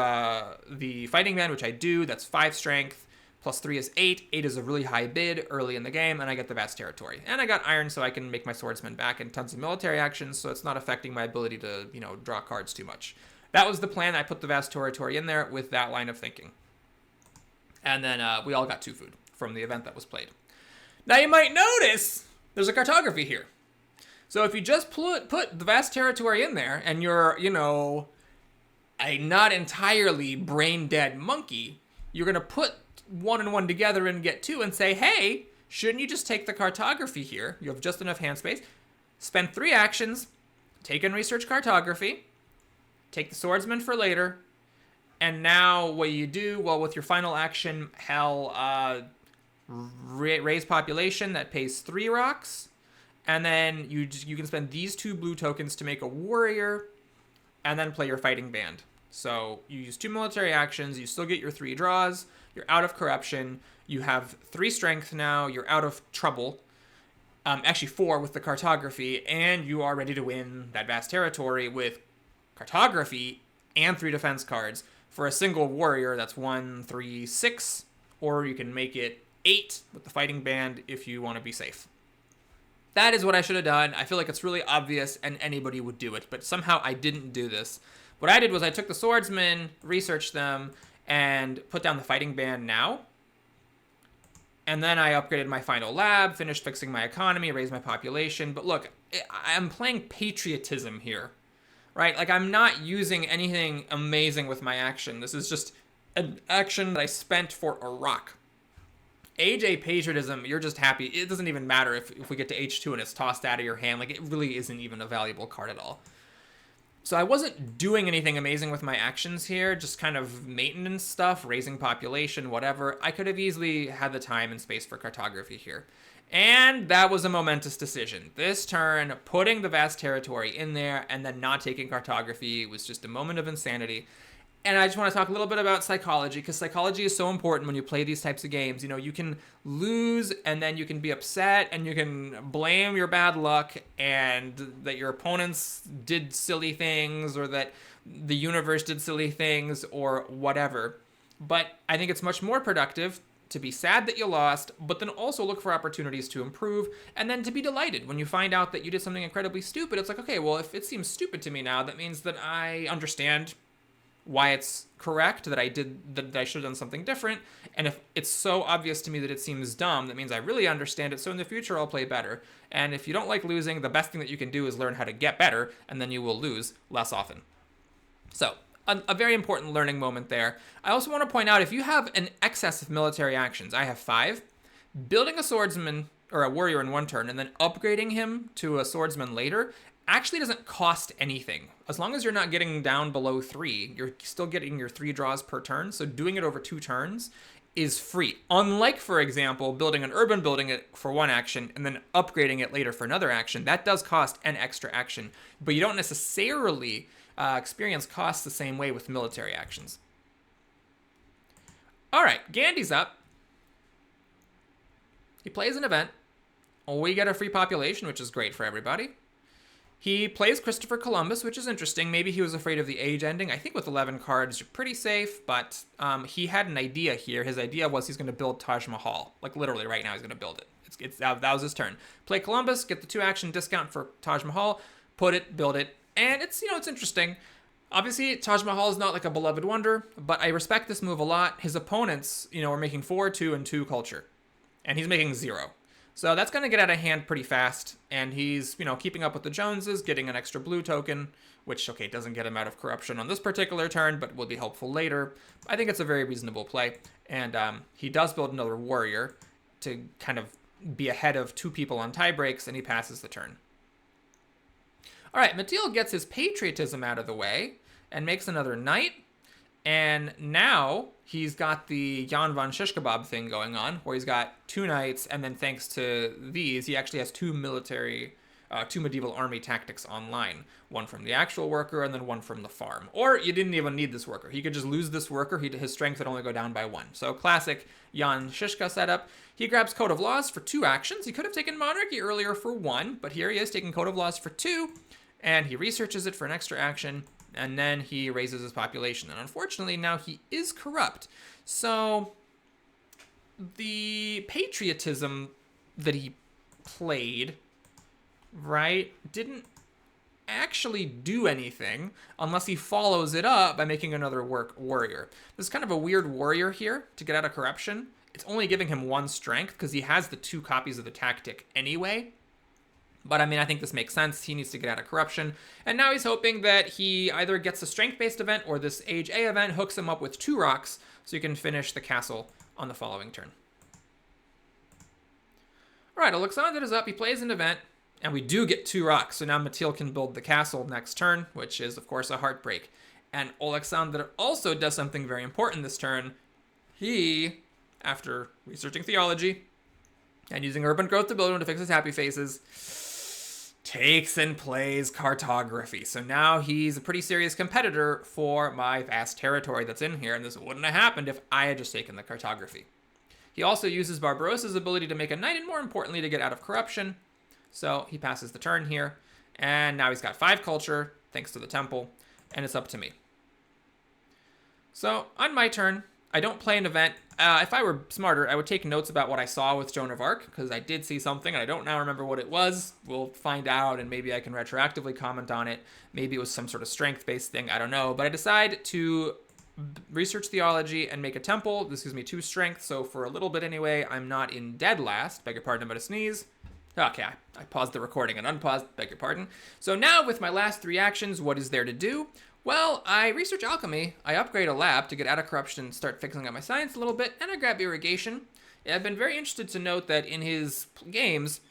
the fighting man, which I do, that's 5 strength. Plus 3 is 8. 8 is a really high bid early in the game, and I get the vast territory. And I got iron, so I can make my swordsman back and tons of military actions, so it's not affecting my ability to, draw cards too much. That was the plan. I put the vast territory in there with that line of thinking. And then we all got 2 food from the event that was played. Now you might notice there's a cartography here. So if you just put the vast territory in there and you're, a not entirely brain dead monkey, you're going to put 1 and 1 together and get 2 and say, hey, shouldn't you just take the cartography here? You have just enough hand space. Spend 3 actions, take and research cartography, take the swordsman for later, and now what you do, well, with your final action, raise population that pays 3 rocks, and then you can spend these 2 blue tokens to make a warrior, and then play your fighting band. So you use 2 military actions, you still get your 3 draws, you're out of corruption, you have 3 strength now, you're out of trouble, actually 4 with the cartography, and you are ready to win that vast territory with cartography and 3 defense cards. For a single warrior, that's 1, 3, 6, or you can make it 8 with the fighting band if you want to be safe. That is what I should have done. I feel like it's really obvious and anybody would do it, but somehow I didn't do this. What I did was I took the swordsmen, researched them, and put down the fighting band now. And then I upgraded my final lab, finished fixing my economy, raised my population. But look, I'm playing patriotism here, right? Like, I'm not using anything amazing with my action. This is just an action that I spent for a rock. AJ patriotism, you're just happy. It doesn't even matter if we get to H2 and it's tossed out of your hand. Like, it really isn't even a valuable card at all. So I wasn't doing anything amazing with my actions here, just kind of maintenance stuff, raising population, whatever. I could have easily had the time and space for cartography here. And that was a momentous decision. This turn, putting the vast territory in there and then not taking cartography was just a moment of insanity. And I just want to talk a little bit about psychology, because psychology is so important when you play these types of games. You know, you can lose and then you can be upset and you can blame your bad luck and that your opponents did silly things or that the universe did silly things or whatever. But I think it's much more productive to be sad that you lost, but then also look for opportunities to improve, and then to be delighted when you find out that you did something incredibly stupid. It's like, okay, well, if it seems stupid to me now, that means that I understand why it's correct, that I should have done something different. And if it's so obvious to me that it seems dumb, that means I really understand it. So in the future, I'll play better. And if you don't like losing, the best thing that you can do is learn how to get better, and then you will lose less often. So a very important learning moment there. I also want to point out, if you have an excess of military actions, I have 5, building a swordsman or a warrior in one turn and then upgrading him to a swordsman later actually doesn't cost anything. As long as you're not getting down below 3, you're still getting your 3 draws per turn. So doing it over 2 turns is free. Unlike, for example, building an urban building it for 1 action and then upgrading it later for another action. That does cost an extra action, but you don't necessarily experience costs the same way with military actions. All right, Gandhi's up. He plays an event. We get a free population, which is great for everybody. He plays Christopher Columbus, which is interesting. Maybe he was afraid of the age ending. I think with 11 cards, you're pretty safe, but he had an idea here. His idea was he's going to build Taj Mahal. Like, literally right now, he's going to build it. That was his turn. Play Columbus, get the 2 action discount for Taj Mahal, put it, build it, and it's interesting. Obviously, Taj Mahal is not like a beloved wonder, but I respect this move a lot. His opponents, are making 4, 2, and 2 culture, and he's making 0. So that's going to get out of hand pretty fast, and he's, keeping up with the Joneses, getting an extra blue token, which, okay, doesn't get him out of corruption on this particular turn, but will be helpful later. I think it's a very reasonable play, and he does build another warrior to kind of be ahead of 2 people on tie breaks, and he passes the turn. All right, Mattil gets his patriotism out of the way and makes another knight. And now he's got the Jan von Shishkebab thing going on, where he's got 2 knights, and then thanks to these, he actually has 2 medieval army tactics online. 1 from the actual worker, and then 1 from the farm. Or you didn't even need this worker. He could just lose this worker. His strength would only go down by 1. So classic Jan Shishka setup. He grabs Code of Laws for 2 actions. He could have taken Monarchy earlier for 1, but here he is taking Code of Laws for 2. And he researches it for an extra action, and then he raises his population. And unfortunately, now he is corrupt. So the patriotism that he played, right, didn't actually do anything unless he follows it up by making another warrior. This is kind of a weird warrior here to get out of corruption. It's only giving him 1 strength because he has the 2 copies of the tactic anyway. But I think this makes sense. He needs to get out of corruption. And now he's hoping that he either gets a strength-based event or this Age A event hooks him up with 2 rocks so he can finish the castle on the following turn. All right, Alexander is up. He plays an event, and we do get 2 rocks. So now Mattil can build the castle next turn, which is, of course, a heartbreak. And Alexander also does something very important this turn. He, after researching theology and using urban growth to build him to fix his happy faces, takes and plays Cartography. So now he's a pretty serious competitor for my vast territory that's in here, and this wouldn't have happened if I had just taken the Cartography. He also uses Barbarossa's ability to make a knight, and more importantly, to get out of corruption. So he passes the turn here, and now he's got 5 culture, thanks to the temple, and it's up to me. So on my turn, I don't play an event. If I were smarter, I would take notes about what I saw with Joan of Arc, because I did see something, and I don't now remember what it was. We'll find out, and maybe I can retroactively comment on it. Maybe it was some sort of strength-based thing. I don't know. But I decide to research theology and make a temple. This gives me 2 strength, so for a little bit anyway, I'm not in dead last. Beg your pardon, I'm going to sneeze. Okay, I paused the recording and unpaused. Beg your pardon. So now, with my last 3 actions, what is there to do? Well, I research alchemy, I upgrade a lab to get out of corruption and start fixing up my science a little bit, and I grab irrigation. I've been very interested to note that in his games,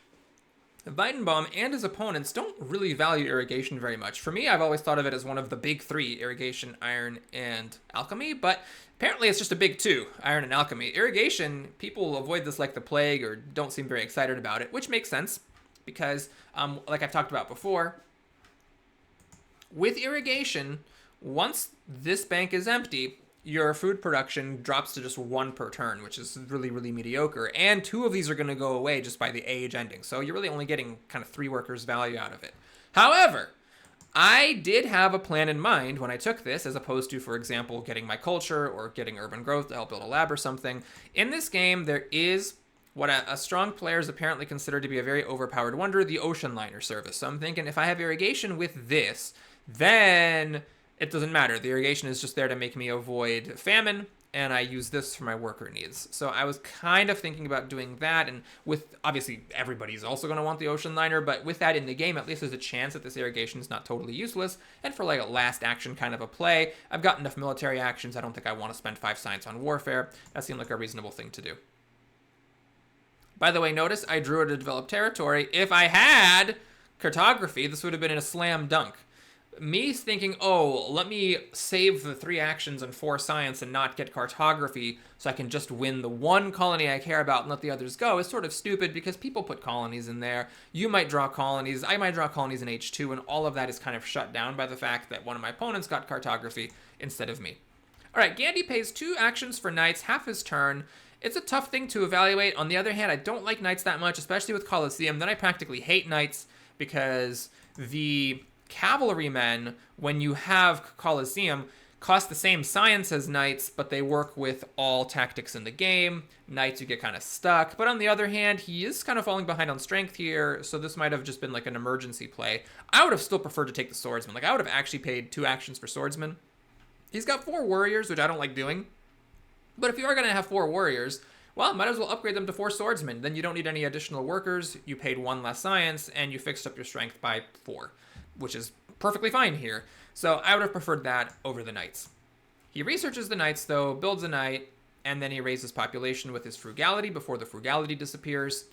Weidenbaum and his opponents don't really value irrigation very much. For me, I've always thought of it as one of the big 3, irrigation, iron, and alchemy, but apparently it's just a big 2, iron and alchemy. Irrigation, people avoid this like the plague or don't seem very excited about it, which makes sense because, like I've talked about before, with irrigation, once this bank is empty, your food production drops to just 1 per turn, which is really, really mediocre. And 2 of these are going to go away just by the age ending. So you're really only getting kind of 3 workers value out of it. However, I did have a plan in mind when I took this, as opposed to, for example, getting my culture or getting urban growth to help build a lab or something. In this game, there is what a strong player is apparently considered to be a very overpowered wonder, the ocean liner service. So I'm thinking if I have irrigation with this, then it doesn't matter. The irrigation is just there to make me avoid famine, and I use this for my worker needs. So I was kind of thinking about doing that, and with, obviously, everybody's also going to want the ocean liner, but with that in the game, at least there's a chance that this irrigation is not totally useless, and for like a last action kind of a play, I've got enough military actions, I don't think I want to spend 5 science on warfare. That seemed like a reasonable thing to do. By the way, notice I drew it to develop territory. If I had cartography, this would have been in a slam dunk. Me thinking, oh, let me save the 3 actions and 4 science and not get cartography so I can just win the one colony I care about and let the others go is sort of stupid because people put colonies in there. You might draw colonies. I might draw colonies in H2, and all of that is kind of shut down by the fact that one of my opponents got cartography instead of me. All right, Gandhi pays 2 actions for knights, half his turn. It's a tough thing to evaluate. On the other hand, I don't like knights that much, especially with Colosseum. Then I practically hate knights because the cavalrymen, when you have Colosseum, cost the same science as knights, but they work with all tactics in the game. Knights, you get kind of stuck. But on the other hand, he is kind of falling behind on strength here, so this might have just been like an emergency play. I would have still preferred to take the swordsman. Like, I would have actually paid 2 actions for swordsman. He's got 4 warriors, which I don't like doing. But if you are going to have 4 warriors, well, might as well upgrade them to 4 swordsmen. Then you don't need any additional workers, you paid 1 less science, and you fixed up your strength by 4. Which is perfectly fine here. So I would have preferred that over the knights. He researches the knights, though, builds a knight, and then he raises population with his frugality before the frugality disappears.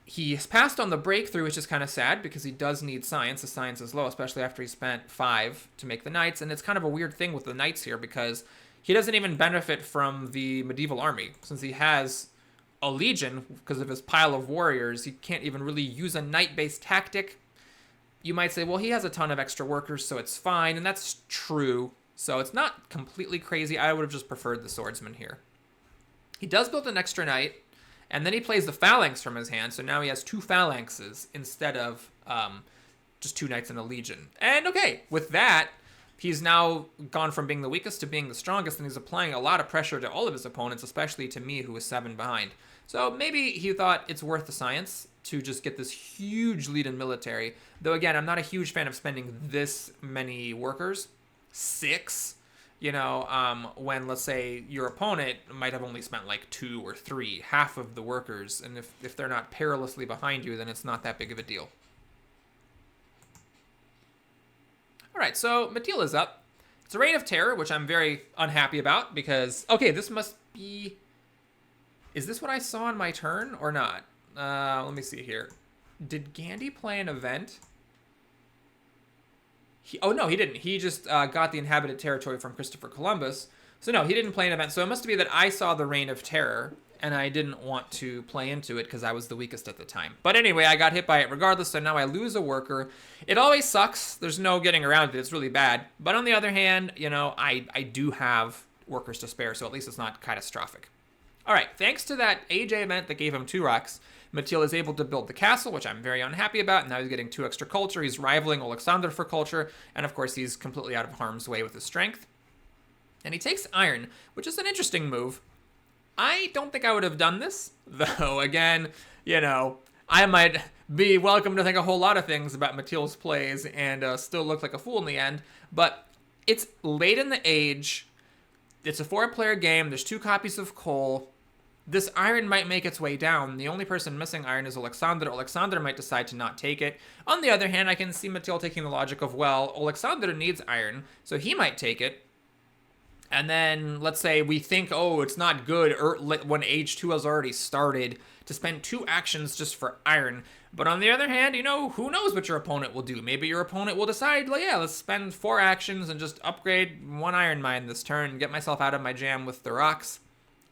He has passed on the breakthrough, which is kind of sad, because he does need science. His science is low, especially after he spent 5 to make the knights, and it's kind of a weird thing with the knights here, because he doesn't even benefit from the medieval army. Since he has a legion, because of his pile of warriors, he can't even really use a knight-based tactic. You might say, well, he has a ton of extra workers, so it's fine, and that's true. So it's not completely crazy. I would have just preferred the swordsman here. He does build an extra knight, and then he plays the phalanx from his hand, so now he has 2 phalanxes instead of just 2 knights and a legion. And okay, with that, he's now gone from being the weakest to being the strongest, and he's applying a lot of pressure to all of his opponents, especially to me, who is 7 behind. So maybe he thought it's worth the science to just get this huge lead in military. Though again, I'm not a huge fan of spending this many workers. 6, when, let's say, your opponent might have only spent like 2 or 3, half of the workers. And if they're not perilously behind you, then it's not that big of a deal. All right, so Mattila's up. It's a Reign of Terror, which I'm very unhappy about because, okay, this must be... Is this what I saw on my turn or not? Let me see here. Did Gandhi play an event? Oh, no, he didn't. He just got the inhabited territory from Christopher Columbus. So, no, he didn't play an event. So it must be that I saw the Reign of Terror, and I didn't want to play into it because I was the weakest at the time. But anyway, I got hit by it regardless, so now I lose a worker. It always sucks. There's no getting around it. It's really bad. But on the other hand, I do have workers to spare, so at least it's not catastrophic. All right, thanks to that AJ event that gave him 2 rocks, Mattil is able to build the castle, which I'm very unhappy about, and now he's getting 2 extra culture. He's rivaling Alexander for culture, and of course he's completely out of harm's way with his strength. And he takes iron, which is an interesting move. I don't think I would have done this, though, again, I might be welcome to think a whole lot of things about Mattil's plays and still look like a fool in the end, but it's late in the age. It's a 4-player game. There's 2 copies of coal. This iron might make its way down. The only person missing iron is Alexander. Alexander might decide to not take it. On the other hand, I can see Mattil taking the logic of, well, Alexander needs iron, so he might take it. And then, let's say we think, oh, it's not good when age 2 has already started to spend 2 actions just for iron. But on the other hand, who knows what your opponent will do? Maybe your opponent will decide, well, yeah, let's spend 4 actions and just upgrade 1 iron mine this turn, get myself out of my jam with the rocks,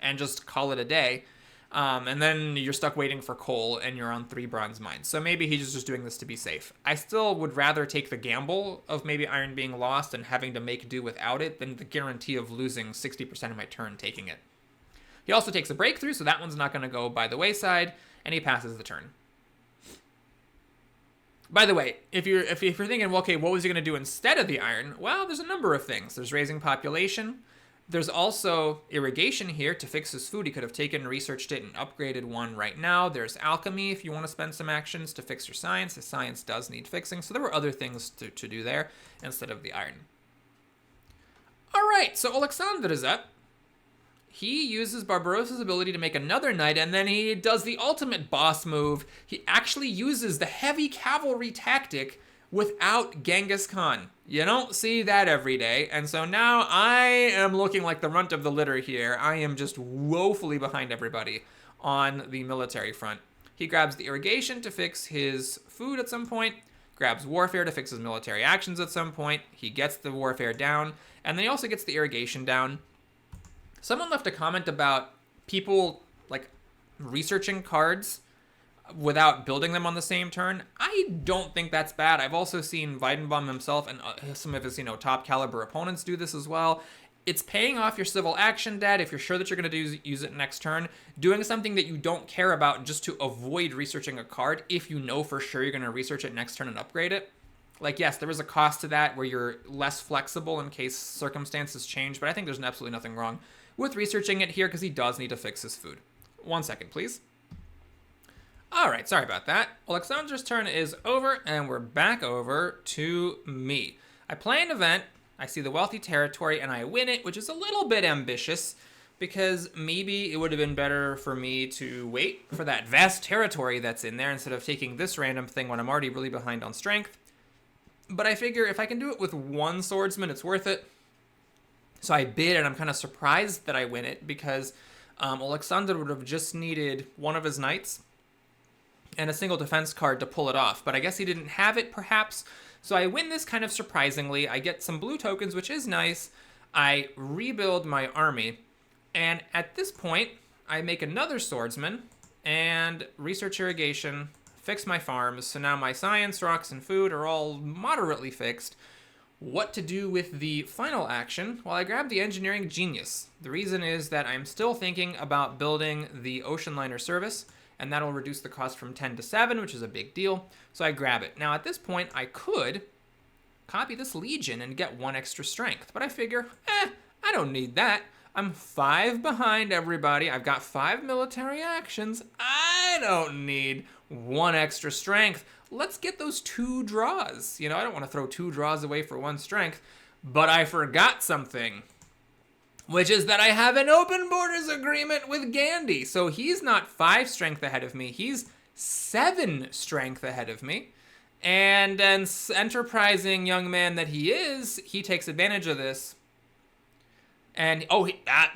and just call it a day. And then you're stuck waiting for coal, and you're on 3 bronze mines. So maybe he's just doing this to be safe. I still would rather take the gamble of maybe iron being lost and having to make do without it than the guarantee of losing 60% of my turn taking it. He also takes a breakthrough, so that one's not going to go by the wayside, and he passes the turn. By the way, if you're thinking, well, okay, what was he going to do instead of the iron? Well, there's a number of things. There's raising population. There's also irrigation here to fix his food. He could have taken, researched it, and upgraded one right now. There's alchemy if you want to spend some actions to fix your science. His science does need fixing. So there were other things to do there instead of the iron. All right, so Alexander is up. He uses Barbarossa's ability to make another knight, and then he does the ultimate boss move. He actually uses the heavy cavalry tactic without Genghis Khan. You don't see that every day, and so now I am looking like the runt of the litter here. I am just woefully behind everybody on the military front. He grabs the irrigation to fix his food at some point, grabs warfare to fix his military actions at some point. He gets the warfare down, and then he also gets the irrigation down. Someone left a comment about people like researching cards without building them on the same turn. I don't think that's bad. I've also seen Weidenbaum himself and some of his, top caliber opponents do this as well. It's paying off your civil action debt if you're sure that you're going to use it next turn. Doing something that you don't care about just to avoid researching a card if you know for sure you're going to research it next turn and upgrade it. Like, yes, there is a cost to that where you're less flexible in case circumstances change, but I think there's absolutely nothing wrong with researching it here because he does need to fix his food. 1 second, please. All right, sorry about that. Alexander's turn is over, and we're back over to me. I play an event, I see the wealthy territory, and I win it, which is a little bit ambitious because maybe it would have been better for me to wait for that vast territory that's in there instead of taking this random thing when I'm already really behind on strength. But I figure if I can do it with one swordsman, it's worth it. So I bid, and I'm kind of surprised that I win it because Alexander would have just needed one of his knights and a single defense card to pull it off. But I guess he didn't have it, perhaps. So I win this kind of surprisingly. I get some blue tokens, which is nice. I rebuild my army. And at this point, I make another swordsman and research irrigation, fix my farms. So now my science, rocks, and food are all moderately fixed. What to do with the final action? Well, I grabbed the engineering genius. The reason is that I'm still thinking about building the ocean liner service, and that'll reduce the cost from 10 to 7, which is a big deal. So I grab it. Now at this point, I could copy this legion and get 1 extra strength, but I figure, I don't need that. I'm 5 behind everybody. I've got 5 military actions. I don't need 1 extra strength. Let's get those 2 draws. I don't want to throw 2 draws away for 1 strength, but I forgot something, which is that I have an open borders agreement with Gandhi. So he's not 5 strength ahead of me. He's 7 strength ahead of me. And then, enterprising young man that he is, he takes advantage of this. And,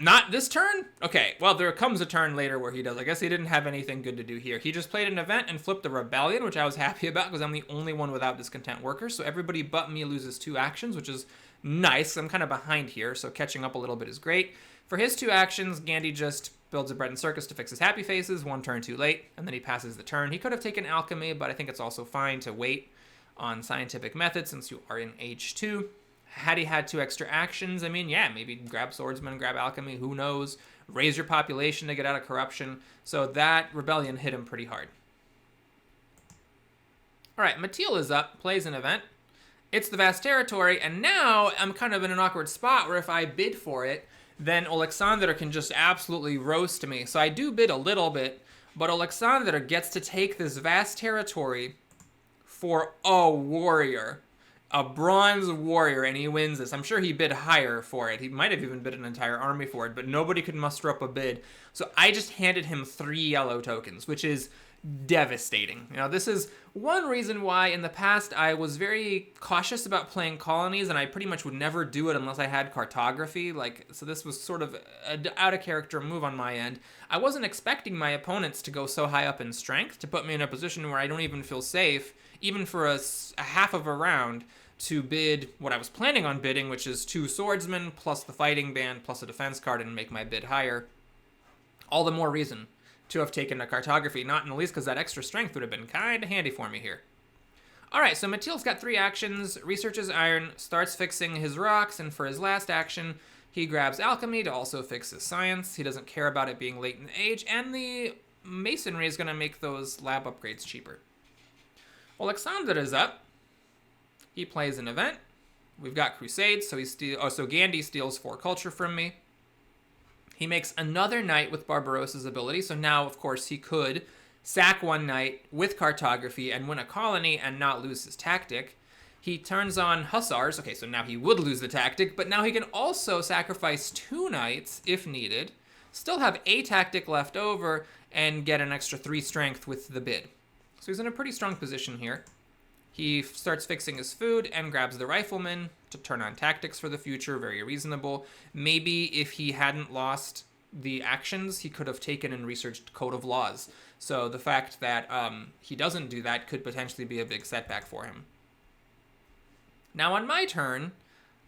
not this turn? Okay, well, there comes a turn later where he does. I guess he didn't have anything good to do here. He just played an event and flipped a rebellion, which I was happy about because I'm the only one without discontent workers. So everybody but me loses 2 actions, which is nice. I'm kind of behind here, so catching up a little bit is great. For his 2 actions, Gandhi just builds a bread and circus to fix his happy faces, 1 turn too late, and then he passes the turn. He could have taken alchemy, but I think it's also fine to wait on scientific method since you are in age 2. Had he had 2 extra actions, maybe grab swordsman, grab alchemy, who knows? Raise your population to get out of corruption. So that rebellion hit him pretty hard. All right, Matil is up, plays an event. It's the vast territory, and now I'm kind of in an awkward spot where if I bid for it, then Alexander can just absolutely roast me. So I do bid a little bit, but Alexander gets to take this vast territory for a warrior. A bronze warrior, and he wins this. I'm sure he bid higher for it. He might have even bid an entire army for it, but nobody could muster up a bid. So I just handed him 3 yellow tokens, which is devastating. This is one reason why in the past I was very cautious about playing colonies, and I pretty much would never do it unless I had cartography. So this was sort of an out-of-character move on my end. I wasn't expecting my opponents to go so high up in strength to put me in a position where I don't even feel safe, even for a half of a round, to bid what I was planning on bidding, which is 2 swordsmen plus the fighting band plus a defense card and make my bid higher. All the more reason to have taken a cartography, not in the least because that extra strength would have been kind of handy for me here. All right, so Matil's got 3 actions, researches iron, starts fixing his rocks, and for his last action, he grabs alchemy to also fix his science. He doesn't care about it being late in age, and the masonry is going to make those lab upgrades cheaper. Alexander is up. He plays an event. We've got Crusades, so so Gandhi steals 4 culture from me. He makes another knight with Barbarossa's ability, so now, of course, he could sack 1 knight with Cartography and win a colony and not lose his tactic. He turns on Hussars. Okay, so now he would lose the tactic, but now he can also sacrifice 2 knights if needed, still have a tactic left over, and get an extra 3 strength with the bid. So he's in a pretty strong position here. He starts fixing his food and grabs the Rifleman to turn on tactics for the future. Very reasonable. Maybe if he hadn't lost the actions, he could have taken and researched Code of Laws. So the fact that he doesn't do that could potentially be a big setback for him. Now on my turn,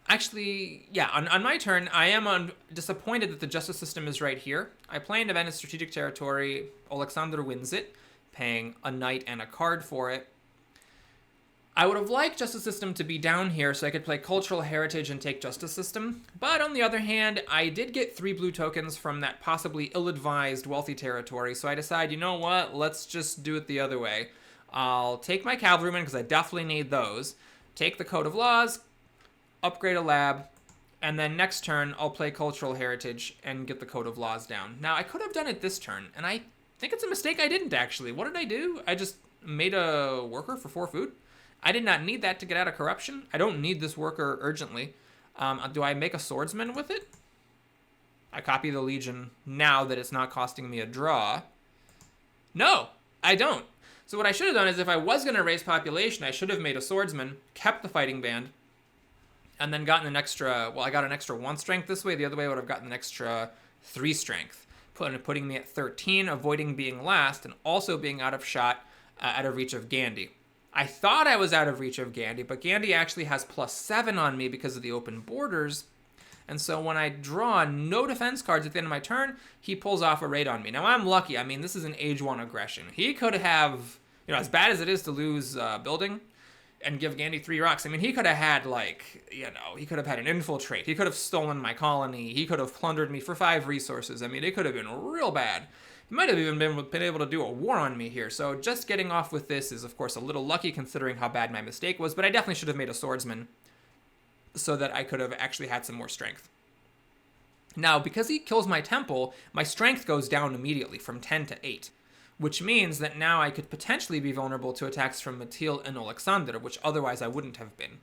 on my turn, I am disappointed that the justice system is right here. I play an event in strategic territory. Alexander wins it, paying a knight and a card for it. I would have liked Justice System to be down here so I could play Cultural Heritage and take Justice System, but on the other hand, I did get 3 blue tokens from that possibly ill-advised wealthy territory, so I decide, you know what, let's just do it the other way. I'll take my Cavalrymen, because I definitely need those, take the Code of Laws, upgrade a lab, and then next turn, I'll play Cultural Heritage and get the Code of Laws down. Now, I could have done it this turn, and I think it's a mistake I didn't, actually. What did I do? I just made a worker for 4 food? I did not need that to get out of corruption. I don't need this worker urgently. Do I make a swordsman with it? I copy the Legion now that it's not costing me a draw. No, I don't. So what I should have done is if I was going to raise population, I should have made a swordsman, kept the fighting band, and then gotten an extra, I got an extra 1 strength this way. The other way I would have gotten an extra 3 strength, putting me at 13, avoiding being last, and also being out of shot, out of reach of Gandhi. I thought I was out of reach of Gandhi, but Gandhi actually has +7 on me because of the open borders. And so when I draw no defense cards at the end of my turn, he pulls off a raid on me. Now, I'm lucky. I mean, this is an Age 1 aggression. He could have, as bad as it is to lose building and give Gandhi 3 rocks, I mean, he could have had, he could have had an infiltrate. He could have stolen my colony. He could have plundered me for 5 resources. I mean, it could have been real bad. He might have even been able to do a war on me here. So just getting off with this is, of course, a little lucky considering how bad my mistake was. But I definitely should have made a swordsman so that I could have actually had some more strength. Now, because he kills my temple, my strength goes down immediately from 10 to 8. Which means that now I could potentially be vulnerable to attacks from Matil and Alexander, which otherwise I wouldn't have been.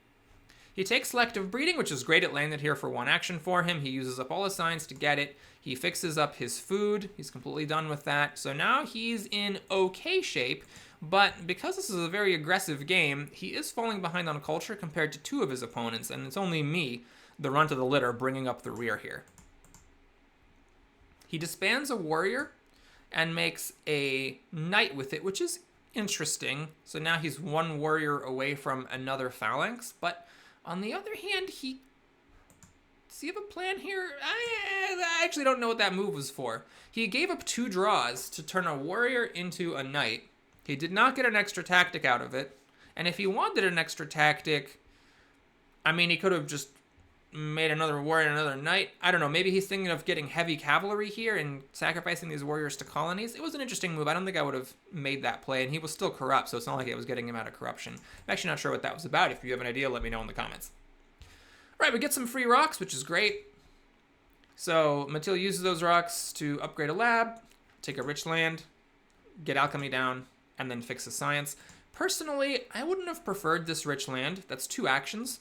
He takes Selective Breeding, which is great. It landed here for 1 action for him. He uses up all his signs to get it. He fixes up his food. He's completely done with that. So now he's in okay shape, but because this is a very aggressive game, he is falling behind on culture compared to 2 of his opponents, and it's only me, the runt of the litter, bringing up the rear here. He disbands a warrior and makes a knight with it, which is interesting. So now he's 1 warrior away from another phalanx, but on the other hand, does he have a plan here? I actually don't know what that move was for. He gave up 2 draws to turn a warrior into a knight. He did not get an extra tactic out of it. And if he wanted an extra tactic, I mean, he could have just made another warrior and another knight. I don't know. Maybe he's thinking of getting heavy cavalry here and sacrificing these warriors to colonies. It was an interesting move. I don't think I would have made that play, and he was still corrupt, so it's not like it was getting him out of corruption. I'm actually not sure what that was about. If you have an idea, let me know in the comments. All right, we get some free rocks, which is great. So Matil uses those rocks to upgrade a lab, take a rich land, get alchemy down, and then fix a science. Personally, I wouldn't have preferred this rich land. That's 2 actions.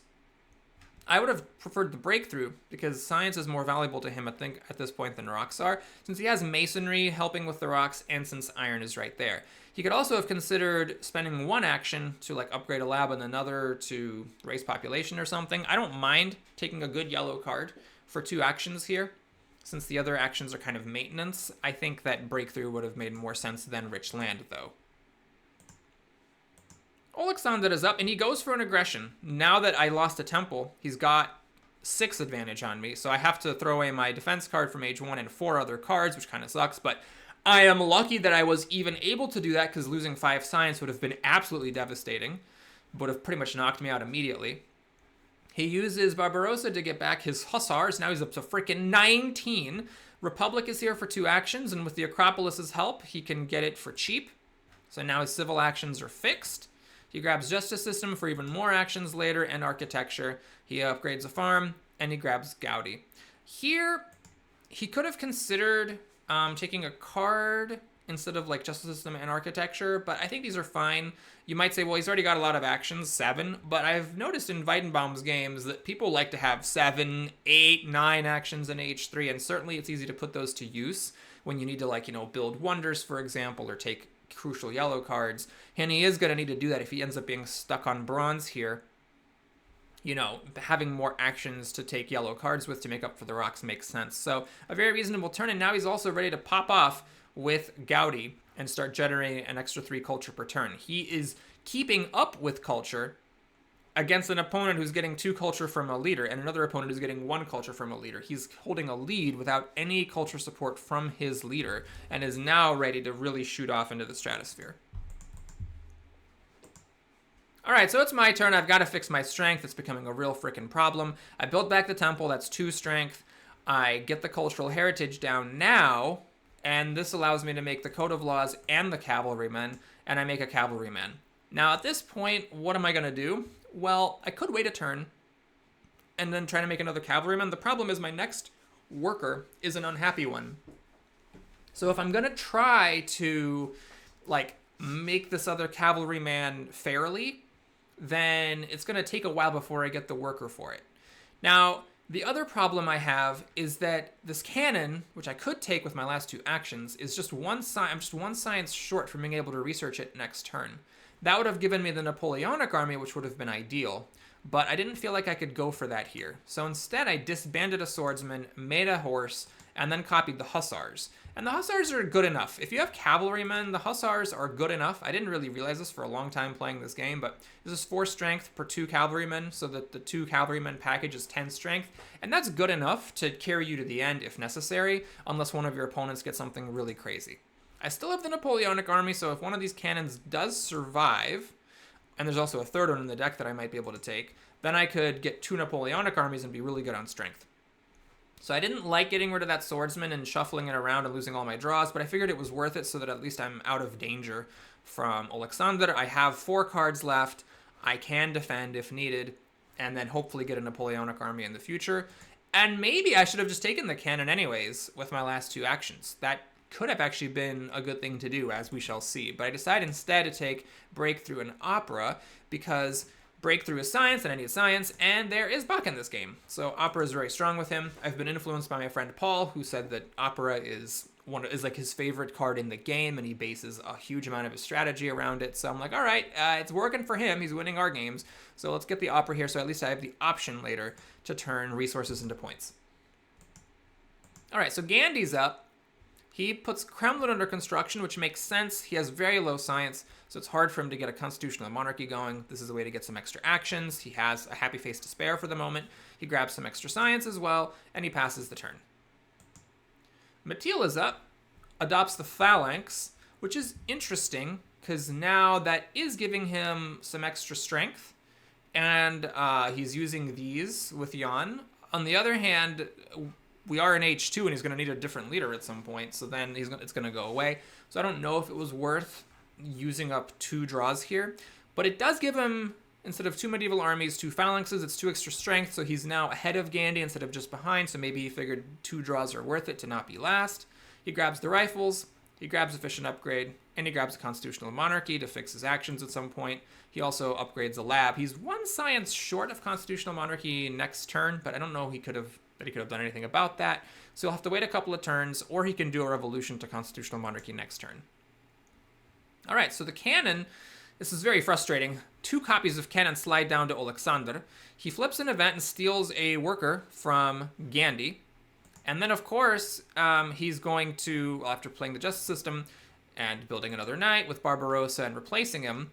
I would have preferred the breakthrough because science is more valuable to him, I think, at this point than rocks are, since he has masonry helping with the rocks and since iron is right there. He could also have considered spending 1 action to upgrade a lab and another to raise population or something. I don't mind taking a good yellow card for 2 actions here. Since the other actions are kind of maintenance, I think that breakthrough would have made more sense than rich land, though. Alexander is up, and he goes for an aggression. Now that I lost a temple, he's got 6 advantage on me, so I have to throw away my defense card from Age 1 and 4 other cards, which kind of sucks, but I am lucky that I was even able to do that because losing 5 science would have been absolutely devastating, would have pretty much knocked me out immediately. He uses Barbarossa to get back his Hussars. Now he's up to freaking 19. Republic is here for 2 actions, and with the Acropolis's help, he can get it for cheap. So now his civil actions are fixed. He grabs Justice System for even more actions later, and Architecture. He upgrades a farm, and he grabs Gaudi. Here, he could have considered taking a card instead of like Justice System and Architecture, but I think these are fine. You might say, well, he's already got a lot of actions, 7, but I've noticed in Weidenbaum's games that people like to have 7, 8, 9 actions in H3, and certainly it's easy to put those to use when you need to, like, build wonders, for example, or take crucial yellow cards, and he is going to need to do that if he ends up being stuck on bronze here. Having more actions to take yellow cards with to make up for the rocks makes sense. So a very reasonable turn, and now he's also ready to pop off with Gaudi and start generating an extra 3 culture per turn. He is keeping up with culture against an opponent who's getting 2 culture from a leader and another opponent who's getting 1 culture from a leader. He's holding a lead without any culture support from his leader and is now ready to really shoot off into the stratosphere. Alright, so it's my turn. I've got to fix my strength. It's becoming a real freaking problem. I built back the temple. That's 2 strength. I get the cultural heritage down now, and this allows me to make the Code of Laws and the Cavalrymen, and I make a Cavalryman. Now, at this point, what am I going to do? Well, I could wait a turn and then try to make another Cavalryman. The problem is my next worker is an unhappy one. So if I'm going to try to, make this other Cavalryman fairly, then it's going to take a while before I get the worker for it. Now, the other problem I have is that this cannon, which I could take with my last 2 actions, is just I'm just 1 science short from being able to research it next turn. That would have given me the Napoleonic army, which would have been ideal, but I didn't feel like I could go for that here. So instead, I disbanded a swordsman, made a horse, and then copied the hussars. And the hussars are good enough. If you have cavalrymen, the hussars are good enough. I didn't really realize this for a long time playing this game, but this is 4 strength per 2 cavalrymen, so that the 2 cavalrymen package is 10 strength. And that's good enough to carry you to the end if necessary, unless one of your opponents gets something really crazy. I still have the Napoleonic army, so if one of these cannons does survive, and there's also a 3rd one in the deck that I might be able to take, then I could get 2 Napoleonic armies and be really good on strength. So I didn't like getting rid of that swordsman and shuffling it around and losing all my draws, but I figured it was worth it so that at least I'm out of danger from Alexander. I have 4 cards left. I can defend if needed, and then hopefully get a Napoleonic army in the future. And maybe I should have just taken the cannon anyways with my last 2 actions. That could have actually been a good thing to do, as we shall see. But I decided instead to take Breakthrough and Opera because Breakthrough is science, and I need science, and there is Bach in this game. So Opera is very strong with him. I've been influenced by my friend Paul, who said that Opera is like his favorite card in the game, and he bases a huge amount of his strategy around it. So I'm like, all right, it's working for him. He's winning our games. So let's get the Opera here, so at least I have the option later to turn resources into points. All right, so Gandhi's up. He puts Kremlin under construction, which makes sense. He has very low science, so it's hard for him to get a constitutional monarchy going. This is a way to get some extra actions. He has a happy face to spare for the moment. He grabs some extra science as well, and he passes the turn. Mattila's up, adopts the phalanx, which is interesting, because now that is giving him some extra strength, and he's using these with Jan. On the other hand, we are in H2, and he's going to need a different leader at some point, so then it's going to go away. So I don't know if it was worth using up 2 draws here, but it does give him, instead of 2 medieval armies, 2 phalanxes, it's 2 extra strength, so he's now ahead of Gandhi instead of just behind, so maybe he figured 2 draws are worth it to not be last. He grabs the rifles, he grabs efficient upgrade, and he grabs a constitutional monarchy to fix his actions at some point. He also upgrades a lab. He's 1 science short of constitutional monarchy next turn, but I don't know he could have done anything about that. So he'll have to wait a couple of turns, or he can do a revolution to constitutional monarchy next turn. All right, so the cannon, this is very frustrating. 2 copies of cannon slide down to Alexander. He flips an event and steals a worker from Gandhi. And then, of course, he's going to, after playing the justice system and building another knight with Barbarossa and replacing him,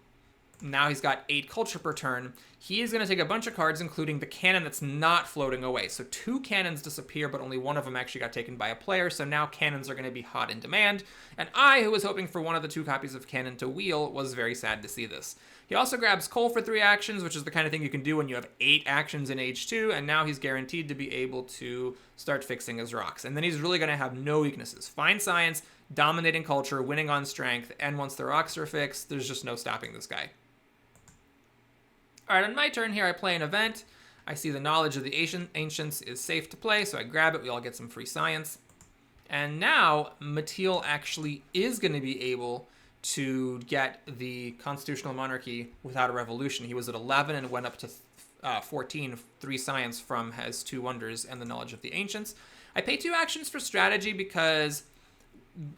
now he's got 8 culture per turn. He is going to take a bunch of cards, including the cannon that's not floating away. So 2 cannons disappear, but only one of them actually got taken by a player. So now cannons are going to be hot in demand. And I, who was hoping for one of the 2 copies of cannon to wheel, was very sad to see this. He also grabs coal for 3 actions, which is the kind of thing you can do when you have 8 actions in H2. And now he's guaranteed to be able to start fixing his rocks. And then he's really going to have no weaknesses. Fine science, dominating culture, winning on strength. And once the rocks are fixed, there's just no stopping this guy. All right, on my turn here, I play an event. I see the knowledge of the ancients is safe to play, so I grab it. We all get some free science. And now, Mateel actually is going to be able to get the constitutional monarchy without a revolution. He was at 11 and went up to 14, 3 science from his 2 wonders and the knowledge of the ancients. I pay 2 actions for strategy because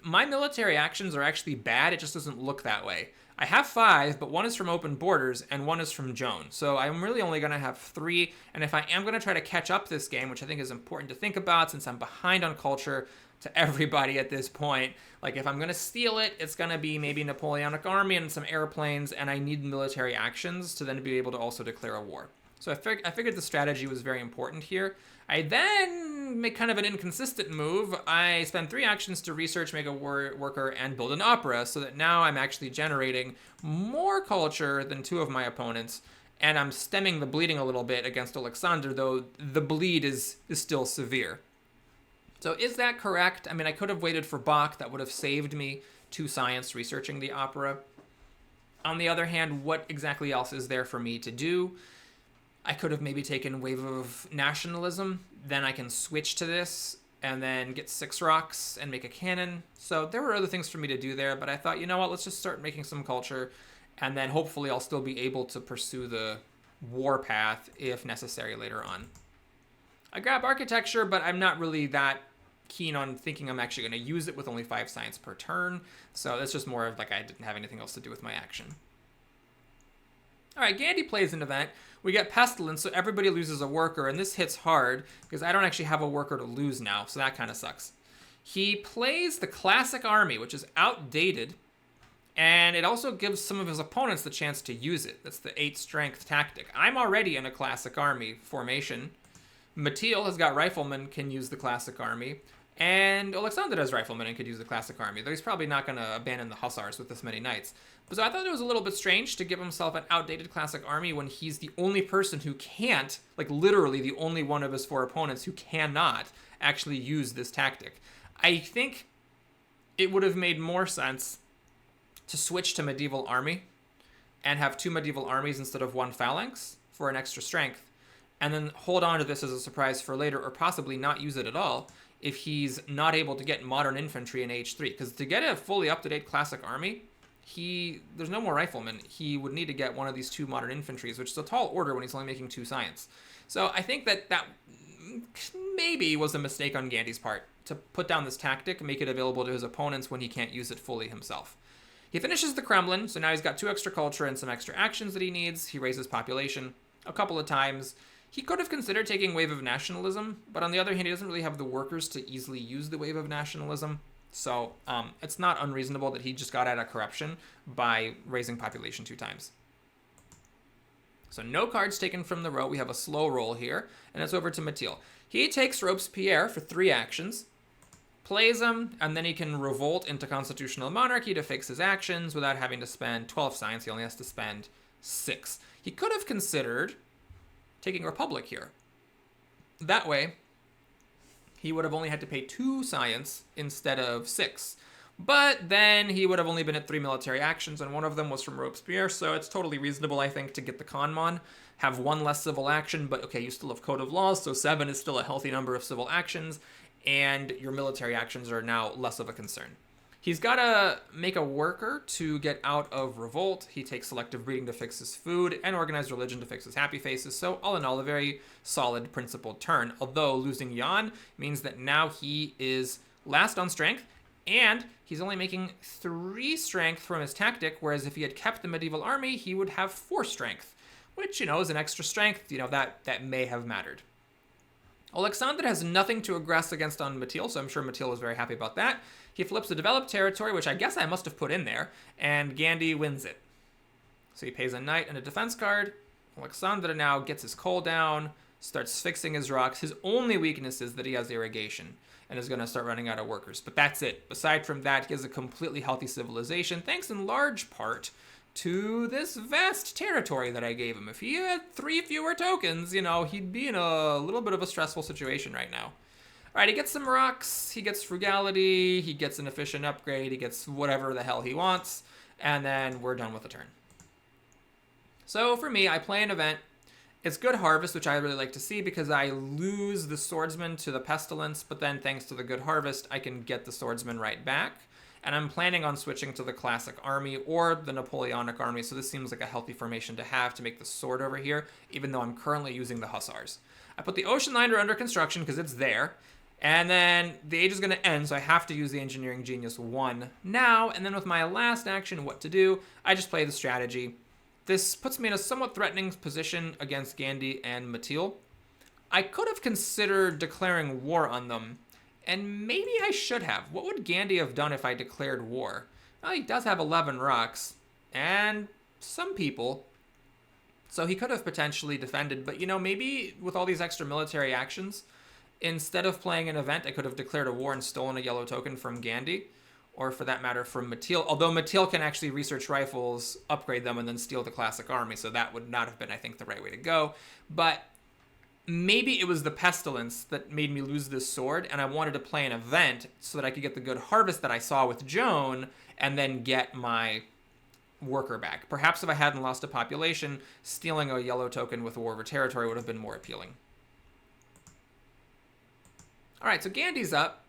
my military actions are actually bad. It just doesn't look that way. I have 5, but 1 is from open borders and 1 is from Joan. So I'm really only going to have 3. And if I am going to try to catch up this game, which I think is important to think about since I'm behind on culture to everybody at this point, like if I'm going to steal it, it's going to be maybe Napoleonic army and some airplanes, and I need military actions to then be able to also declare a war. So I figured the strategy was very important here. I then make kind of an inconsistent move. I spend 3 actions to research, make a worker, and build an opera, so that now I'm actually generating more culture than 2 of my opponents, and I'm stemming the bleeding a little bit against Alexander, though the bleed is still severe. So is that correct? I mean, I could have waited for Bach. That would have saved me 2 science researching the opera. On the other hand, what exactly else is there for me to do? I could have maybe taken Wave of Nationalism, then I can switch to this, and then get 6 rocks and make a cannon. So there were other things for me to do there, but I thought, you know what, let's just start making some culture, and then hopefully I'll still be able to pursue the war path if necessary later on. I grab architecture, but I'm not really that keen on thinking I'm actually going to use it with only 5 science per turn, so that's just more of like I didn't have anything else to do with my action. All right, Gandhi plays an event. We get Pestilence, so everybody loses a worker, and this hits hard because I don't actually have a worker to lose now, so that kind of sucks. He plays the Classic Army, which is outdated, and it also gives some of his opponents the chance to use it. That's the 8 strength tactic. I'm already in a Classic Army formation. Mateel has got Riflemen, can use the Classic Army, and Alexander has Riflemen and could use the Classic Army, though he's probably not going to abandon the Hussars with this many knights. So I thought it was a little bit strange to give himself an outdated Classic Army when he's the only person who can't, like literally the only one of his 4 opponents who cannot actually use this tactic. I think it would have made more sense to switch to Medieval Army and have 2 Medieval Armies instead of 1 phalanx for an extra strength, and then hold on to this as a surprise for later, or possibly not use it at all if he's not able to get modern infantry in H3. Because to get a fully up-to-date Classic Army, there's no more Riflemen. He would need to get one of these 2 modern infantries, which is a tall order when he's only making 2 science. So I think that maybe was a mistake on Gandhi's part, to put down this tactic and make it available to his opponents when he can't use it fully himself. He finishes the Kremlin, so now he's got 2 extra culture and some extra actions that he needs. He raises population a couple of times. He could have considered taking Wave of Nationalism, but on the other hand, he doesn't really have the workers to easily use the Wave of Nationalism. So it's not unreasonable that he just got out of corruption by raising population 2 times. So no cards taken from the row. We have a slow roll here, and it's over to Mateel. He takes Robespierre for 3 actions, plays him, and then he can revolt into Constitutional Monarchy to fix his actions without having to spend 12 science. He only has to spend 6. He could have considered taking Republic here. That way, he would have only had to pay 2 science instead of 6. But then he would have only been at 3 military actions, and one of them was from Robespierre, so it's totally reasonable, I think, to get the Conmon, have 1 less civil action, but okay, you still have Code of Laws, so 7 is still a healthy number of civil actions, and your military actions are now less of a concern. He's got to make a worker to get out of revolt. He takes selective breeding to fix his food and organized religion to fix his happy faces. So all in all, a very solid principled turn. Although losing Jan means that now he is last on strength, and he's only making 3 strength from his tactic, whereas if he had kept the medieval army, he would have 4 strength, which, is an extra strength, that may have mattered. Alexander has nothing to aggress against on Mateel, so I'm sure Mateel was very happy about that. He flips a developed territory, which I guess I must have put in there, and Gandhi wins it. So he pays a knight and a defense card. Alexander now gets his coal down, starts fixing his rocks. His only weakness is that he has irrigation and is going to start running out of workers. But that's it. Aside from that, he has a completely healthy civilization, thanks in large part to this vast territory that I gave him. If he had 3 fewer tokens, he'd be in a little bit of a stressful situation right now. All right, he gets some rocks, he gets frugality, he gets an efficient upgrade, he gets whatever the hell he wants, and then we're done with the turn. So for me, I play an event. It's good harvest, which I really like to see because I lose the swordsman to the pestilence, but then thanks to the good harvest, I can get the swordsman right back. And I'm planning on switching to the classic army or the Napoleonic army, so this seems like a healthy formation to have to make the sword over here, even though I'm currently using the hussars. I put the ocean liner under construction because it's there, and then the age is going to end, so I have to use the engineering genius 1 now, and then with my last action, what to do, I just play the strategy. This puts me in a somewhat threatening position against Gandhi and Matil. I could have considered declaring war on them, and maybe I should have. What would Gandhi have done if I declared war? Well, he does have 11 rocks, and some people, so he could have potentially defended, but maybe with all these extra military actions, instead of playing an event, I could have declared a war and stolen a yellow token from Gandhi. Or for that matter, from Matil. Although Matil can actually research rifles, upgrade them, and then steal the classic army. So that would not have been, I think, the right way to go. But maybe it was the pestilence that made me lose this sword, and I wanted to play an event so that I could get the good harvest that I saw with Joan, and then get my worker back. Perhaps if I hadn't lost a population, stealing a yellow token with a war over territory would have been more appealing. All right, so Gandhi's up.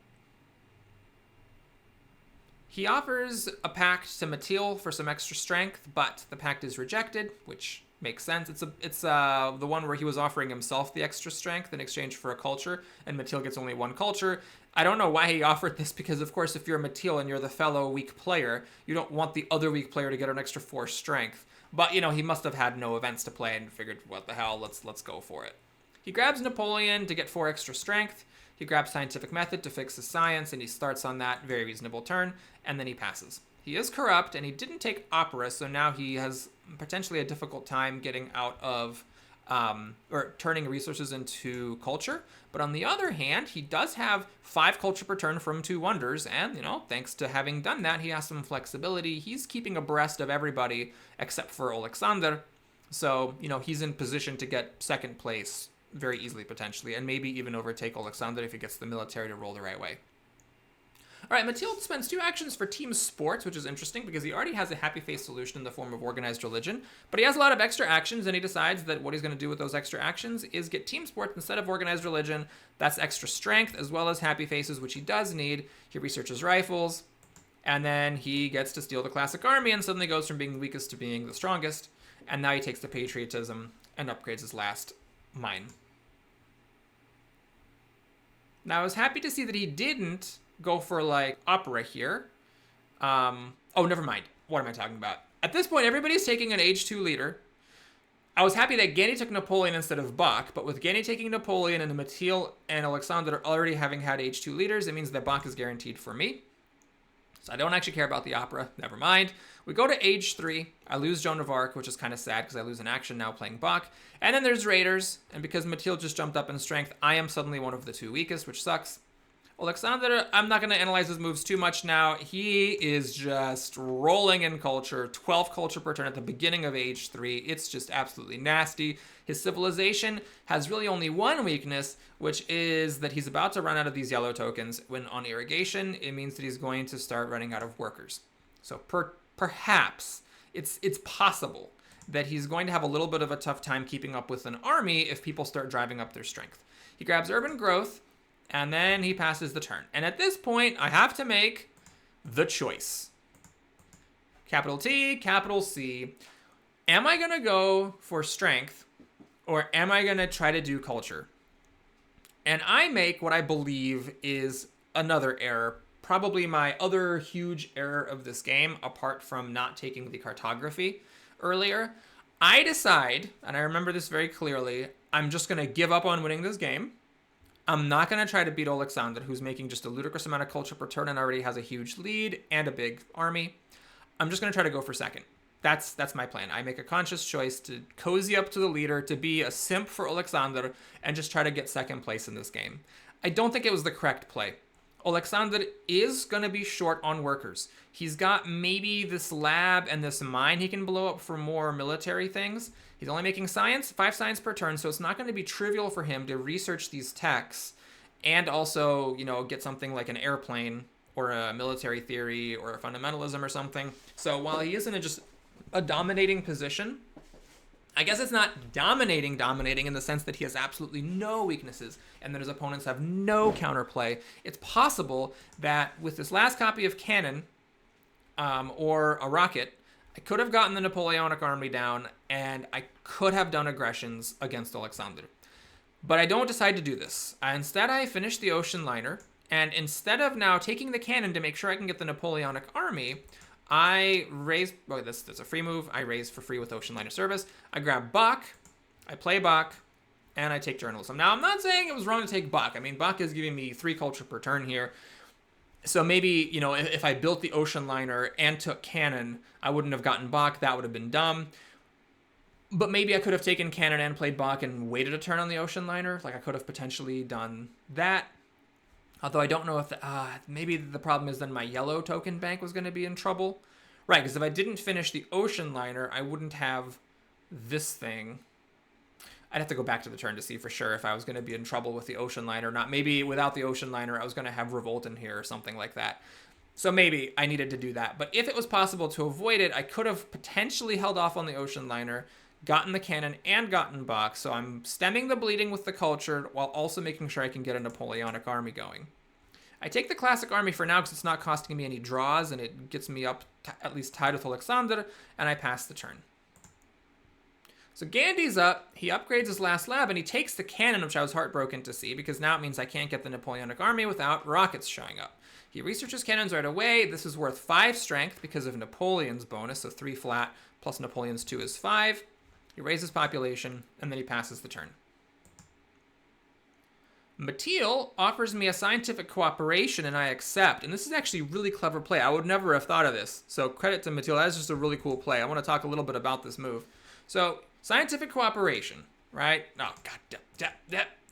He offers a pact to Matil for some extra strength, but the pact is rejected, which makes sense. It's the one where he was offering himself the extra strength in exchange for a culture, and Matil gets only 1 culture. I don't know why he offered this, because of course if you're Matil and you're the fellow weak player, you don't want the other weak player to get an extra 4 strength. But he must have had no events to play and figured, what the hell, let's go for it. He grabs Napoleon to get 4 extra strength. He grabs Scientific Method to fix his science, and he starts on that very reasonable turn, and then he passes. He is corrupt, and he didn't take Opera, so now he has potentially a difficult time getting out of, or turning resources into culture. But on the other hand, he does have 5 culture per turn from 2 wonders, and, thanks to having done that, he has some flexibility. He's keeping abreast of everybody except for Alexander, so, he's in position to get 2nd place very easily, potentially, and maybe even overtake Alexander if he gets the military to roll the right way. All right, Matil spends 2 actions for team sports, which is interesting because he already has a happy face solution in the form of organized religion, but he has a lot of extra actions, and he decides that what he's going to do with those extra actions is get team sports instead of organized religion. That's extra strength as well as happy faces, which he does need. He researches rifles, and then he gets to steal the classic army and suddenly goes from being the weakest to being the strongest, and now he takes the patriotism and upgrades his last mine. Now, I was happy to see that he didn't go for, Opera here. Oh, never mind. What am I talking about? At this point, everybody's taking an age 2 leader. I was happy that Gandhi took Napoleon instead of Bach, but with Gandhi taking Napoleon and Matil and Alexander already having had age 2 leaders, it means that Bach is guaranteed for me. So I don't actually care about the Opera. Never mind. We go to age 3. I lose Joan of Arc, which is kind of sad because I lose an action now playing Bach. And then there's Raiders. And because Matil just jumped up in strength, I am suddenly one of the 2 weakest, which sucks. Alexander, I'm not going to analyze his moves too much now. He is just rolling in culture. 12 culture per turn at the beginning of age 3. It's just absolutely nasty. His civilization has really only 1 weakness, which is that he's about to run out of these yellow tokens. When on irrigation, it means that he's going to start running out of workers. So perhaps it's possible that he's going to have a little bit of a tough time keeping up with an army if people start driving up their strength. He grabs urban growth, and then he passes the turn. And at this point, I have to make the choice. Capital T, capital C. Am I going to go for strength, or am I going to try to do culture? And I make what I believe is another error. Probably my other huge error of this game, apart from not taking the cartography earlier. I decide, and I remember this very clearly, I'm just going to give up on winning this game. I'm not going to try to beat Alexander, who's making just a ludicrous amount of culture per turn and already has a huge lead and a big army. I'm just going to try to go for second. That's my plan. I make a conscious choice to cozy up to the leader, to be a simp for Alexander, and just try to get second place in this game. I don't think it was the correct play. Alexander is going to be short on workers. He's got maybe this lab and this mine he can blow up for more military things. He's only making science, 5 science per turn, so it's not going to be trivial for him to research these techs and also, get something like an airplane or a military theory or a fundamentalism or something. So while he isn't in just a dominating position, I guess it's not dominating in the sense that he has absolutely no weaknesses and that his opponents have no counterplay. It's possible that with this last copy of Cannon or a rocket, I could have gotten the Napoleonic army down and I could have done aggressions against Alexander. But I don't decide to do this. Instead, I finish the ocean liner, and instead of now taking the cannon to make sure I can get the Napoleonic army, I raise, oh, this is a free move. I raise for free with Ocean Liner Service. I grab Bach, I play Bach, and I take journalism. Now, I'm not saying it was wrong to take Bach. I mean, Bach is giving me 3 culture per turn here. So maybe, you know, if I built the Ocean Liner and took cannon, I wouldn't have gotten Bach. That would have been dumb. But maybe I could have taken cannon and played Bach and waited a turn on the Ocean Liner. Like, I could have potentially done that. Although I don't know if maybe the problem is then my yellow token bank was going to be in trouble. Right, because if I didn't finish the Ocean Liner, I wouldn't have this thing. I'd have to go back to the turn to see for sure if I was going to be in trouble with the Ocean Liner or not. Maybe without the Ocean Liner, I was going to have Revolt in here or something like that. So maybe I needed to do that. But if it was possible to avoid it, I could have potentially held off on the Ocean Liner, gotten the cannon, and gotten Bach. So I'm stemming the bleeding with the cultured while also making sure I can get a Napoleonic army going. I take the classic army for now because it's not costing me any draws and it gets me up at least tied with Alexander, and I pass the turn. So Gandhi's up, he upgrades his last lab, and he takes the cannon, which I was heartbroken to see because now it means I can't get the Napoleonic army without rockets showing up. He researches cannons right away. This is worth 5 strength because of Napoleon's bonus, so 3 flat plus Napoleon's 2 is 5. He raises population, and then he passes the turn. Mattil offers me a scientific cooperation, and I accept. And this is actually a really clever play. I would never have thought of this. So credit to Mattil. That's just a really cool play. I want to talk a little bit about this move. So scientific cooperation, right? Oh, God,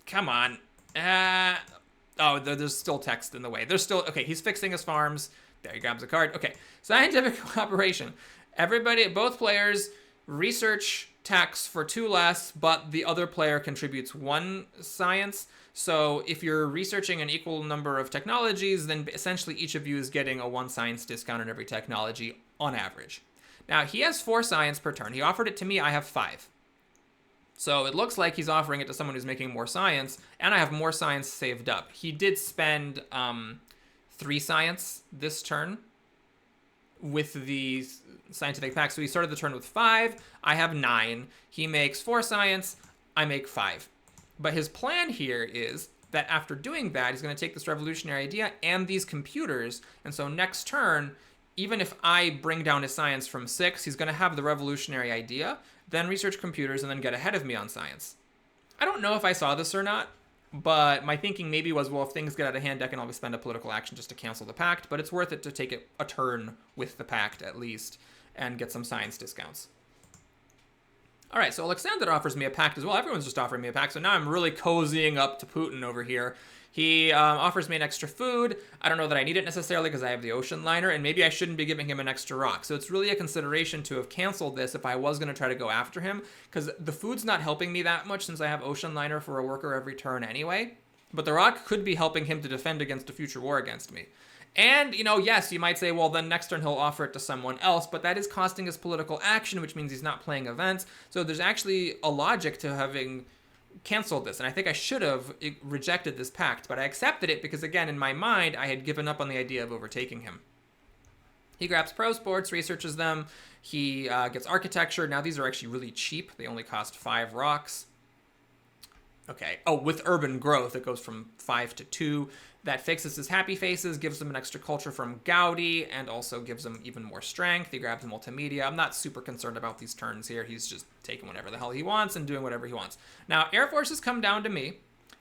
come on. There's still text in the way. There's still, okay, he's fixing his farms. There, he grabs a card. Okay, scientific cooperation. Everybody, both players research techs for 2 less, but the other player contributes 1 science. So if you're researching an equal number of technologies, then essentially each of you is getting a 1 science discount on every technology on average. Now, he has 4 science per turn. He offered it to me. I have 5. So it looks like he's offering it to someone who's making more science, and I have more science saved up. He did spend 3 science this turn with the scientific pack. So he started the turn with 5. I have 9. He makes 4 science. I make 5. But his plan here is that after doing that, he's going to take this revolutionary idea and these computers. And so next turn, even if I bring down his science from 6, he's going to have the revolutionary idea, then research computers, and then get ahead of me on science. I don't know if I saw this or not, but my thinking maybe was, well, if things get out of hand, I can always spend a political action just to cancel the pact, but it's worth it to take it a turn with the pact at least and get some science discounts. All right, so Alexander offers me a pact as well. Everyone's just offering me a pact, so now I'm really cozying up to Putin over here. He offers me an extra food. I don't know that I need it necessarily because I have the Ocean Liner, and maybe I shouldn't be giving him an extra rock. So it's really a consideration to have canceled this if I was going to try to go after him, because the food's not helping me that much since I have Ocean Liner for a worker every turn anyway. But the rock could be helping him to defend against a future war against me. And, you know, yes, you might say, well, then next turn he'll offer it to someone else, but that is costing us political action, which means he's not playing events. So there's actually a logic to having canceled this, and I think I should have rejected this pact, but I accepted it because, again, in my mind, I had given up on the idea of overtaking him. He grabs pro sports, researches them. He gets architecture. Now, these are actually really cheap. They only cost 5 rocks. Okay. Oh, with urban growth, it goes from 5 to 2. That fixes his happy faces, gives him an extra culture from Gaudi, and also gives him even more strength. He grabs multimedia. I'm not super concerned about these turns here. He's just taking whatever the hell he wants and doing whatever he wants. Now, Air Forces come down to me,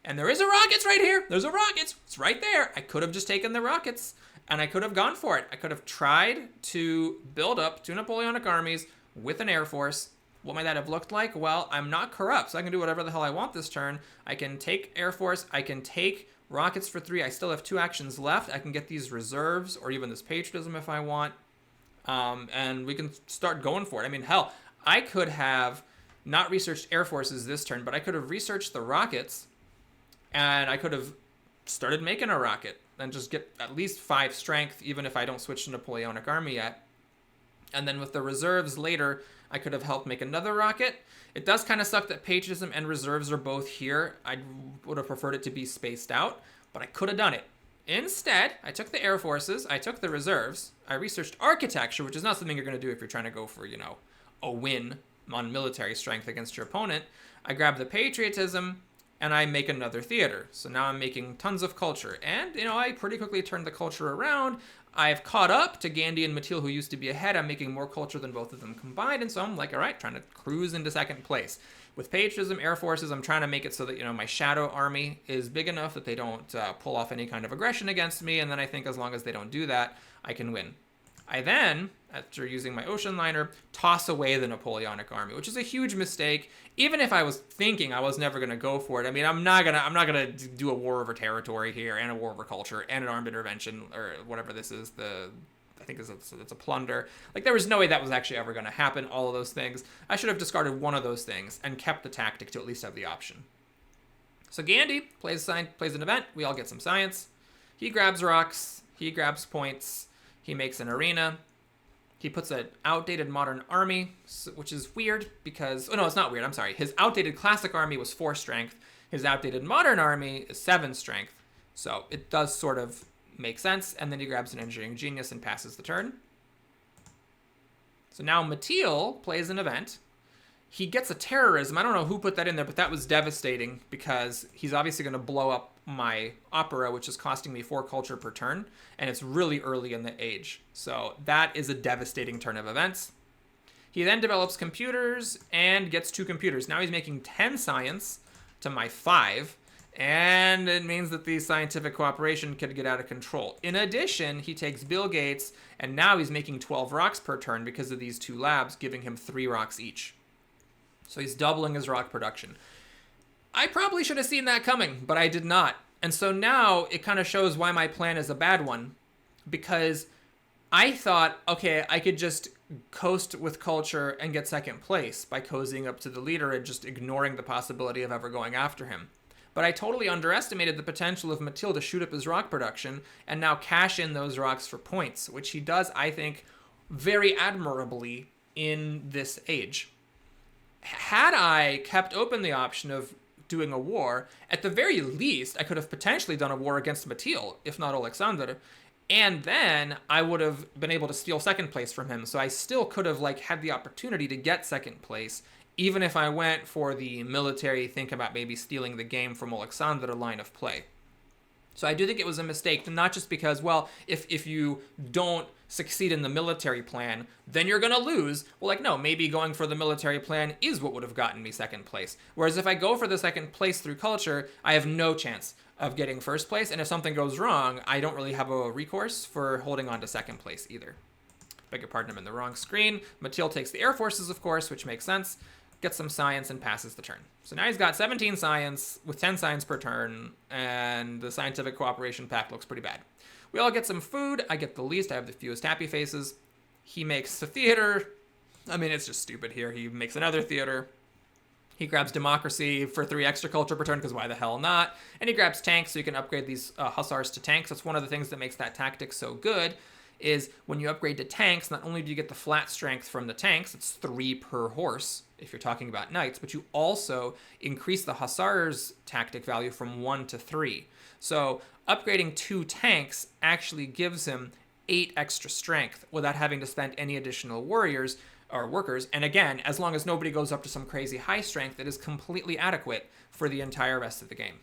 and there is a rockets right here. There's a rockets. It's right there. I could have just taken the rockets, and I could have gone for it. I could have tried to build up 2 Napoleonic armies with an Air Force. What might that have looked like? Well, I'm not corrupt, so I can do whatever the hell I want this turn. I can take Air Force. I can take rockets for 3. I still have 2 actions left. I can get these reserves or even this patriotism if I want. And we can start going for it. I mean, hell, I could have not researched Air Forces this turn, but I could have researched the rockets and I could have started making a rocket and just get at least 5 strength, even if I don't switch to Napoleonic army yet. And then with the reserves later, I could have helped make another rocket. It does kind of suck that patriotism and reserves are both here. I would have preferred it to be spaced out, but I could have done it. Instead, I took the air forces, I took the reserves, I researched architecture, which is not something you're going to do if you're trying to go for, a win on military strength against your opponent. I grab the patriotism, and I make another theater. So now I'm making tons of culture. And, I pretty quickly turned the culture around. I've caught up to Gandhi and Matil, who used to be ahead. I'm making more culture than both of them combined. And so I'm like, all right, trying to cruise into second place. With patriotism, air forces, I'm trying to make it so that, my shadow army is big enough that they don't pull off any kind of aggression against me. And then I think as long as they don't do that, I can win. I then, after using my ocean liner, toss away the Napoleonic army, which is a huge mistake. Even if I was thinking I was never going to go for it, I mean, I'm not gonna do a war over territory here, and a war over culture, and an armed intervention, or whatever this is. I think it's a plunder. Like, there was no way that was actually ever going to happen. All of those things. I should have discarded one of those things and kept the tactic to at least have the option. So Gandhi plays an event. We all get some science. He grabs rocks. He grabs points. He makes an arena. He puts an outdated modern army, which is weird because... Oh, no, it's not weird. I'm sorry. His outdated classic army was 4 strength. His outdated modern army is 7 strength. So it does sort of make sense. And then he grabs an engineering genius and passes the turn. So now Matil plays an event. He gets a terrorism. I don't know who put that in there, but that was devastating because he's obviously going to blow up my opera, which is costing me 4 culture per turn, and it's really early in the age. So that is a devastating turn of events. He then develops computers and gets 2 computers. Now he's making 10 science to my 5, and it means that the scientific cooperation could get out of control. In addition, he takes Bill Gates, and now he's making 12 rocks per turn because of these 2 labs, giving him 3 rocks each. So he's doubling his rock production. I probably should have seen that coming, but I did not. And so now it kind of shows why my plan is a bad one. Because I thought, okay, I could just coast with culture and get second place by cozying up to the leader and just ignoring the possibility of ever going after him. But I totally underestimated the potential of Matil to shoot up his rock production and now cash in those rocks for points, which he does, I think, very admirably in this age. Had I kept open the option of doing a war, at the very least, I could have potentially done a war against Matil, if not Alexander, and then I would have been able to steal second place from him. So I still could have had the opportunity to get second place, even if I went for the military, think about maybe stealing the game from Alexander line of play. So I do think it was a mistake, not just because, well, if you don't succeed in the military plan, then you're going to lose. Well, no, maybe going for the military plan is what would have gotten me second place. Whereas if I go for the second place through culture, I have no chance of getting first place. And if something goes wrong, I don't really have a recourse for holding on to second place either. Beg your pardon, I'm in the wrong screen. Matil takes the air forces, of course, which makes sense. Gets some science and passes the turn. So now he's got 17 science with 10 science per turn, and the scientific cooperation pact looks pretty bad. We all get some food. I get the least. I have the fewest happy faces. He makes a theater. I mean, it's just stupid here. He makes another theater. He grabs democracy for 3 extra culture per turn, because why the hell not? And he grabs tanks so you can upgrade these hussars to tanks. That's one of the things that makes that tactic so good, is when you upgrade to tanks, not only do you get the flat strength from the tanks, it's 3 per horse if you're talking about knights, but you also increase the hussars tactic value from 1 to 3. So upgrading 2 tanks actually gives him 8 extra strength without having to spend any additional warriors or workers. And again, as long as nobody goes up to some crazy high strength, it is completely adequate for the entire rest of the game.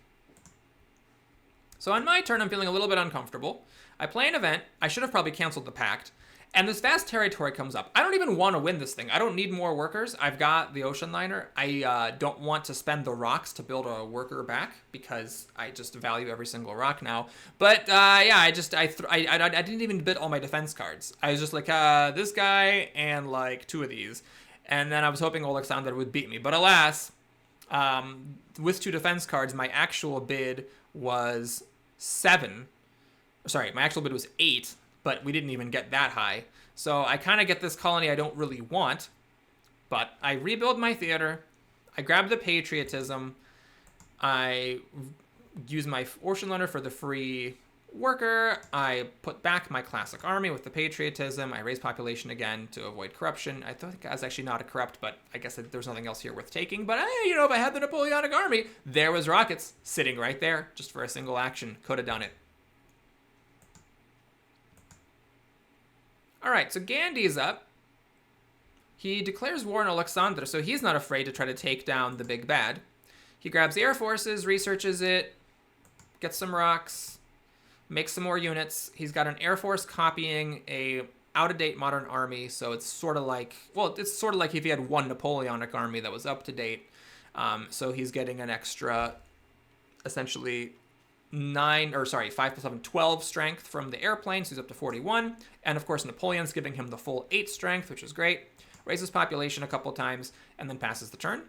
So on my turn, I'm feeling a little bit uncomfortable. I play an event. I should have probably canceled the pact. And this vast territory comes up. I don't even want to win this thing. I don't need more workers. I've got the ocean liner. I don't want to spend the rocks to build a worker back because I just value every single rock now. But yeah, I didn't even bid all my defense cards. I was just like, this guy and 2 of these. And then I was hoping Alexander would beat me. But alas, with 2 defense cards, my actual bid was 7. Sorry, my actual bid was 8. But we didn't even get that high. So I kind of get this colony I don't really want. But I rebuild my theater. I grab the patriotism. I use my ocean liner for the free worker. I put back my classic army with the patriotism. I raise population again to avoid corruption. I think I was actually not a corrupt, but I guess there's nothing else here worth taking. But hey, if I had the Napoleonic army, there was rockets sitting right there just for a single action. Could have done it. All right, so Gandhi's up. He declares war on Alexander, so he's not afraid to try to take down the big bad. He grabs the air forces, researches it, gets some rocks, makes some more units. He's got an air force copying a out-of-date modern army, so it's sort of like, well, it's sort of like if he had one Napoleonic army that was up-to-date. So he's getting an extra, essentially, 5 plus 7, 12 strength from the airplanes. He's up to 41. And of course, Napoleon's giving him the full 8 strength, which is great. Raises population a couple times, and then passes the turn.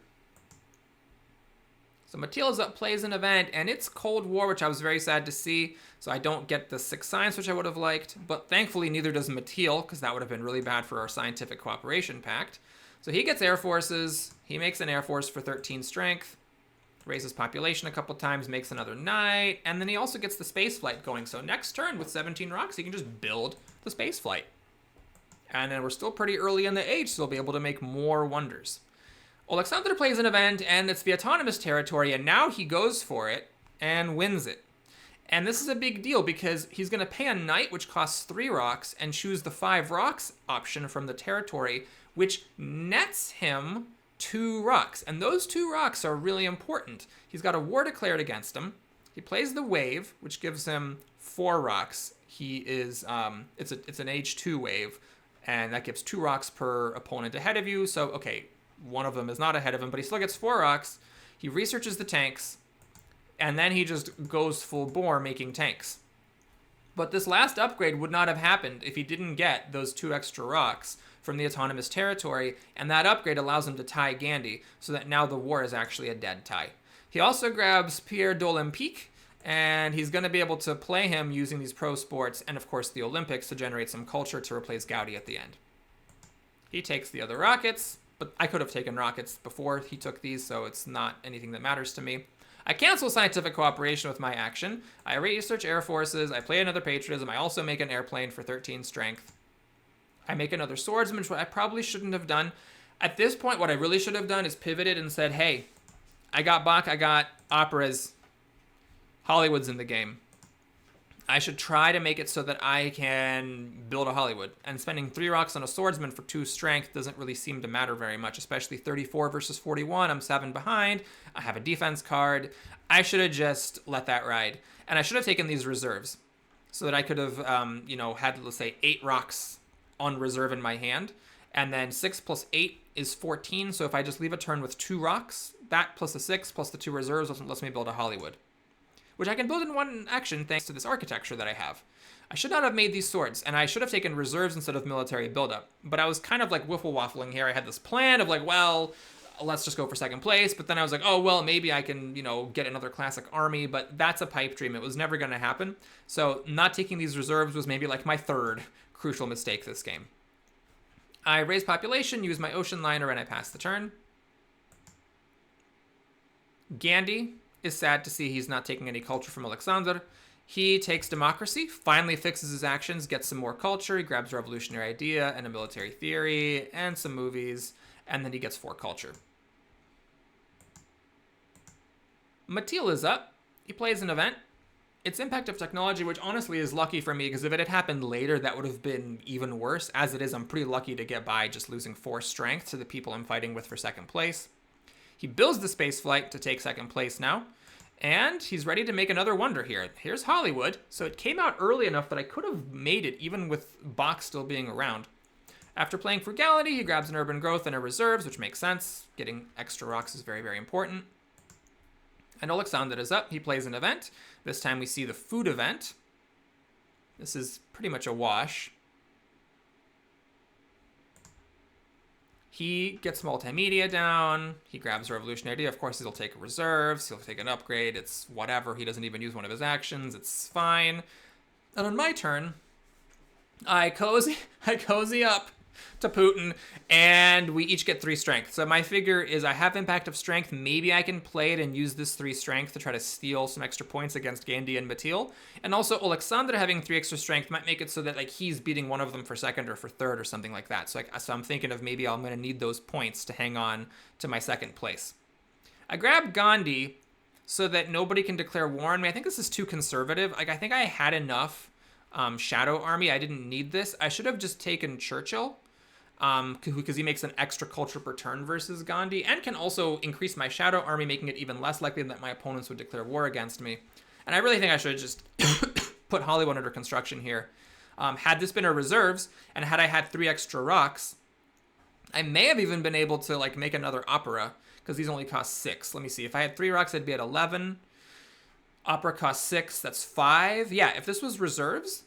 So Matilda's up, plays an event, and it's Cold War, which I was very sad to see. So I don't get the 6 science, which I would have liked. But thankfully, neither does Matil, because that would have been really bad for our scientific cooperation pact. So he gets air forces. He makes an air force for 13 strength. Raises population a couple times, makes another knight, and then he also gets the space flight going. So next turn with 17 rocks, he can just build the space flight. And then we're still pretty early in the age, so he'll be able to make more wonders. Alexander plays an event, and it's the autonomous territory, and now he goes for it and wins it. And this is a big deal because he's going to pay a knight, which costs 3 rocks, and choose the 5 rocks option from the territory, which nets him 2 rocks. And those 2 rocks are really important. He's got a war declared against him. He plays the wave, which gives him 4 rocks. He is, it's an age 2 wave, and that gives 2 rocks per opponent ahead of you. So, okay, one of them is not ahead of him, but he still gets 4 rocks. He researches the tanks, and then he just goes full bore making tanks. But this last upgrade would not have happened if he didn't get those 2 extra rocks from the autonomous territory, and that upgrade allows him to tie Gandhi, so that now the war is actually a dead tie. He also grabs Pierre d'Olympique, and he's going to be able to play him using these pro sports and, of course, the Olympics to generate some culture to replace Gaudi at the end. He takes the other rockets, but I could have taken rockets before he took these, so it's not anything that matters to me. I cancel scientific cooperation with my action. I research air forces. I play another patriotism. I also make an airplane for 13 strength. I make another swordsman, which I probably shouldn't have done. At this point, what I really should have done is pivoted and said, hey, I got Bach, I got operas. Hollywood's in the game. I should try to make it so that I can build a Hollywood. And spending 3 rocks on a swordsman for 2 strength doesn't really seem to matter very much, especially 34 versus 41. I'm 7 behind. I have a defense card. I should have just let that ride. And I should have taken these reserves so that I could have, had, let's say, 8 rocks on reserve in my hand. And then 6 plus 8 is 14. So if I just leave a turn with 2 rocks, that plus the 6 plus the 2 reserves lets me build a Hollywood, which I can build in one action thanks to this architecture that I have. I should not have made these swords, and I should have taken reserves instead of military buildup. But I was kind of like wiffle-waffling here. I had this plan of like, well, let's just go for 2nd place. But then I was like, oh, well, maybe I can, get another classic army. But that's a pipe dream. It was never going to happen. So not taking these reserves was maybe like my 3rd crucial mistake this game. I raise population, use my ocean liner, and I pass the turn. Gandhi is sad to see he's not taking any culture from Alexander. He takes democracy, finally fixes his actions, gets some more culture, he grabs revolutionary idea and a military theory and some movies, and then he gets 4 culture. Matil is up. He plays an event. It's impact of technology, which honestly is lucky for me, because if it had happened later, that would have been even worse. As it is, I'm pretty lucky to get by just losing 4 strength to the people I'm fighting with for 2nd place. He builds the space flight to take 2nd place now, and he's ready to make another wonder here. Here's Hollywood. So it came out early enough that I could have made it, even with Bach still being around. After playing Frugality, he grabs an Urban Growth and a Reserves, which makes sense. Getting extra rocks is very, very important. And Alexander is up. He plays an event. This time we see the food event. This is pretty much a wash. He gets multimedia down. He grabs a revolutionary idea. Of course, he'll take reserves. He'll take an upgrade. It's whatever. He doesn't even use one of his actions. It's fine. And on my turn, I cozy up. to Putin, and we each get 3 strength. So my figure is I have impact of strength. Maybe I can play it and use this 3 strength to try to steal some extra points against Gandhi and Matil. And also Alexander having 3 extra strength might make it so that like he's beating one of them for second or for third or something like that. So I'm thinking of maybe I'm going to need those points to hang on to my second place. I grabbed Gandhi so that nobody can declare war on me. I think this is too conservative. Like I think I had enough Shadow Army. I didn't need this. I should have just taken Churchill because he makes an extra culture per turn versus Gandhi and can also increase my Shadow Army, making it even less likely that my opponents would declare war against me. And I really think I should have just put Hollywood under construction here. Had this been a reserves and had I had 3 extra rocks, I may have even been able to like make another opera because these only cost 6. Let me see. If I had 3 rocks, I'd be at 11. Opera costs 6. That's 5. Yeah, if this was reserves,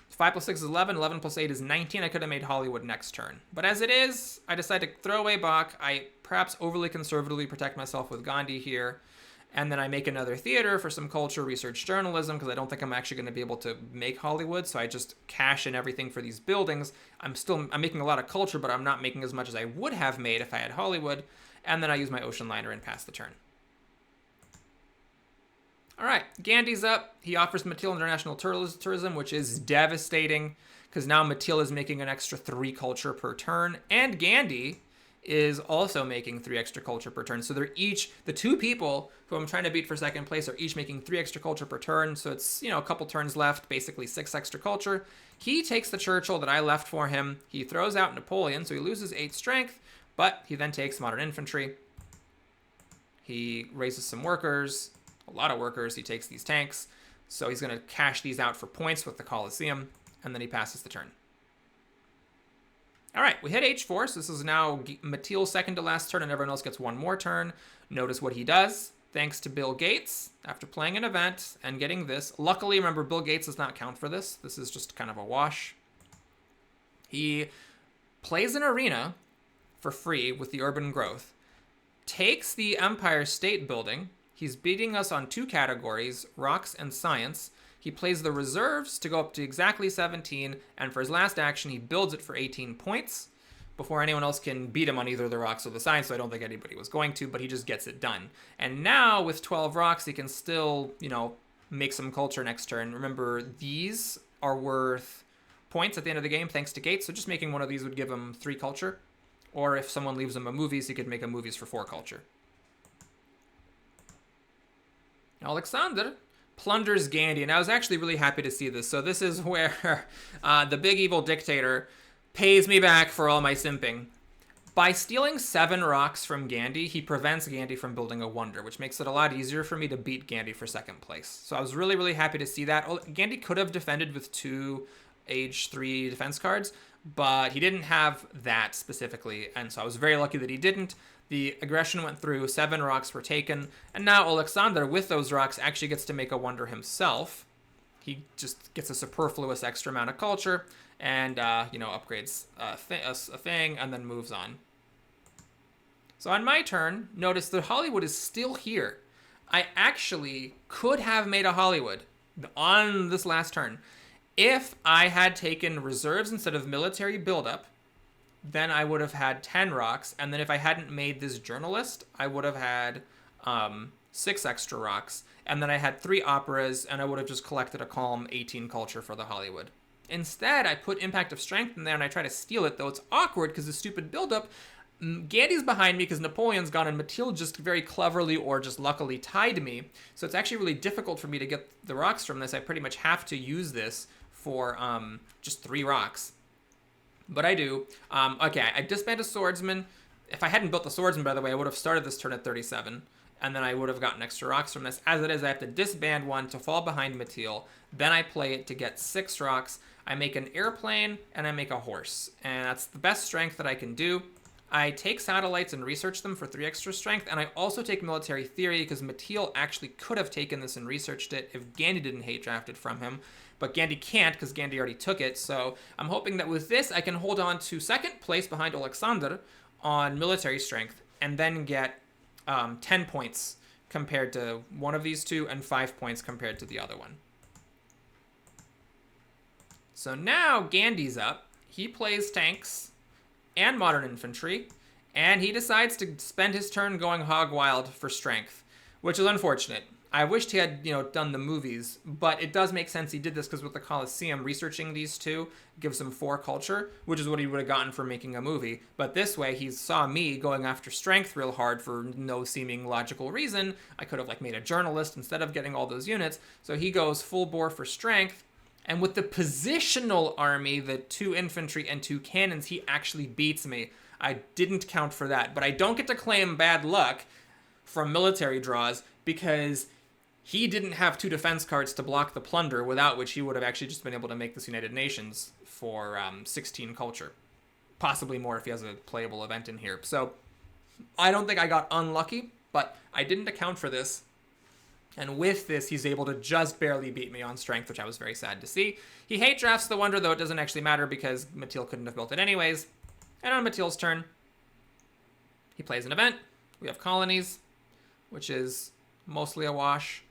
5 plus 6 is 11. 11 plus 8 is 19. I could have made Hollywood next turn. But as it is, I decide to throw away Bach. I perhaps overly conservatively protect myself with Gandhi here. And then I make another theater for some culture, research, journalism, because I don't think I'm actually going to be able to make Hollywood. So I just cash in everything for these buildings. I'm making a lot of culture, but I'm not making as much as I would have made if I had Hollywood. And then I use my ocean liner and pass the turn. All right, Gandhi's up. He offers Matil international tourism, which is devastating because now Matil is making an extra 3 culture per turn, and Gandhi is also making 3 extra culture per turn. So they're each, the 2 people who I'm trying to beat for second place are each making 3 extra culture per turn. So it's, a couple turns left, basically 6 extra culture. He takes the Churchill that I left for him. He throws out Napoleon, so he loses 8 strength, but he then takes modern infantry. He raises some workers, a lot of workers. He takes these tanks. So he's going to cash these out for points with the Colosseum, and then he passes the turn. All right, we hit H4, so this is now Matil's second to last turn, and everyone else gets 1 more turn. Notice what he does. Thanks to Bill Gates, after playing an event and getting this. Luckily, remember, Bill Gates does not count for this. This is just kind of a wash. He plays an arena for free with the urban growth, takes the Empire State Building. He's beating us on 2 categories, rocks and science. He plays the reserves to go up to exactly 17, and for his last action, he builds it for 18 points before anyone else can beat him on either the rocks or the science, so I don't think anybody was going to, but he just gets it done. And now, with 12 rocks, he can still, make some culture next turn. Remember, these are worth points at the end of the game, thanks to Gates, so just making one of these would give him 3 culture. Or if someone leaves him a movies, he could make a movies for 4 culture. Alexander plunders Gandhi, and I was actually really happy to see this. So this is where the big evil dictator pays me back for all my simping. By stealing 7 rocks from Gandhi, he prevents Gandhi from building a wonder, which makes it a lot easier for me to beat Gandhi for second place. So I was really, really happy to see that. Gandhi could have defended with 2 age 3 defense cards, but he didn't have that specifically, and so I was very lucky that he didn't. The aggression went through, 7 rocks were taken, and now Alexander, with those rocks, actually gets to make a wonder himself. He just gets a superfluous extra amount of culture, and, upgrades a thing, and then moves on. So on my turn, notice that Hollywood is still here. I actually could have made a Hollywood on this last turn. If I had taken reserves instead of military buildup, then I would have had 10 rocks, and then if I hadn't made this journalist, I would have had 6 extra rocks, and then I had 3 operas, and I would have just collected a calm 18 culture for the Hollywood. Instead, I put Impact of Strength in there, and I try to steal it, though it's awkward because the stupid buildup. Gandhi's behind me because Napoleon's gone, and Matil just very cleverly or just luckily tied me, so it's actually really difficult for me to get the rocks from this. I pretty much have to use this for just 3 rocks. But I do. Okay, I disband a swordsman. If I hadn't built the swordsman, by the way, I would have started this turn at 37, and then I would have gotten extra rocks from this. As it is, I have to disband one to fall behind Matil. Then I play it to get 6 rocks. I make an airplane, and I make a horse. And that's the best strength that I can do. I take satellites and research them for 3 extra strength, and I also take military theory because Matil actually could have taken this and researched it if Gandhi didn't hate draft it from him. But Gandhi can't because Gandhi already took it, so I'm hoping that with this I can hold on to second place behind Alexander on military strength and then get 10 points compared to one of these 2 and 5 points compared to the other one. So now Gandhi's up. he plays tanks and modern infantry, and he decides to spend his turn going hog wild for strength, which is unfortunate. I wished he had, done the movies, but it does make sense he did this because with the Colosseum, researching these two gives him 4 culture, which is what he would have gotten for making a movie. But this way, he saw me going after strength real hard for no seeming logical reason. I could have made a journalist instead of getting all those units. So he goes full bore for strength. And with the positional army, the 2 infantry and 2 cannons, he actually beats me. I didn't count for that, but I don't get to claim bad luck from military draws because he didn't have 2 defense cards to block the plunder, without which he would have actually just been able to make this United Nations for 16 culture. Possibly more if he has a playable event in here. So I don't think I got unlucky, but I didn't account for this. And with this, he's able to just barely beat me on strength, which I was very sad to see. He hate drafts the Wonder, though it doesn't actually matter because Matil couldn't have built it anyways. And on Matil's turn, he plays an event. We have colonies, which is mostly a wash.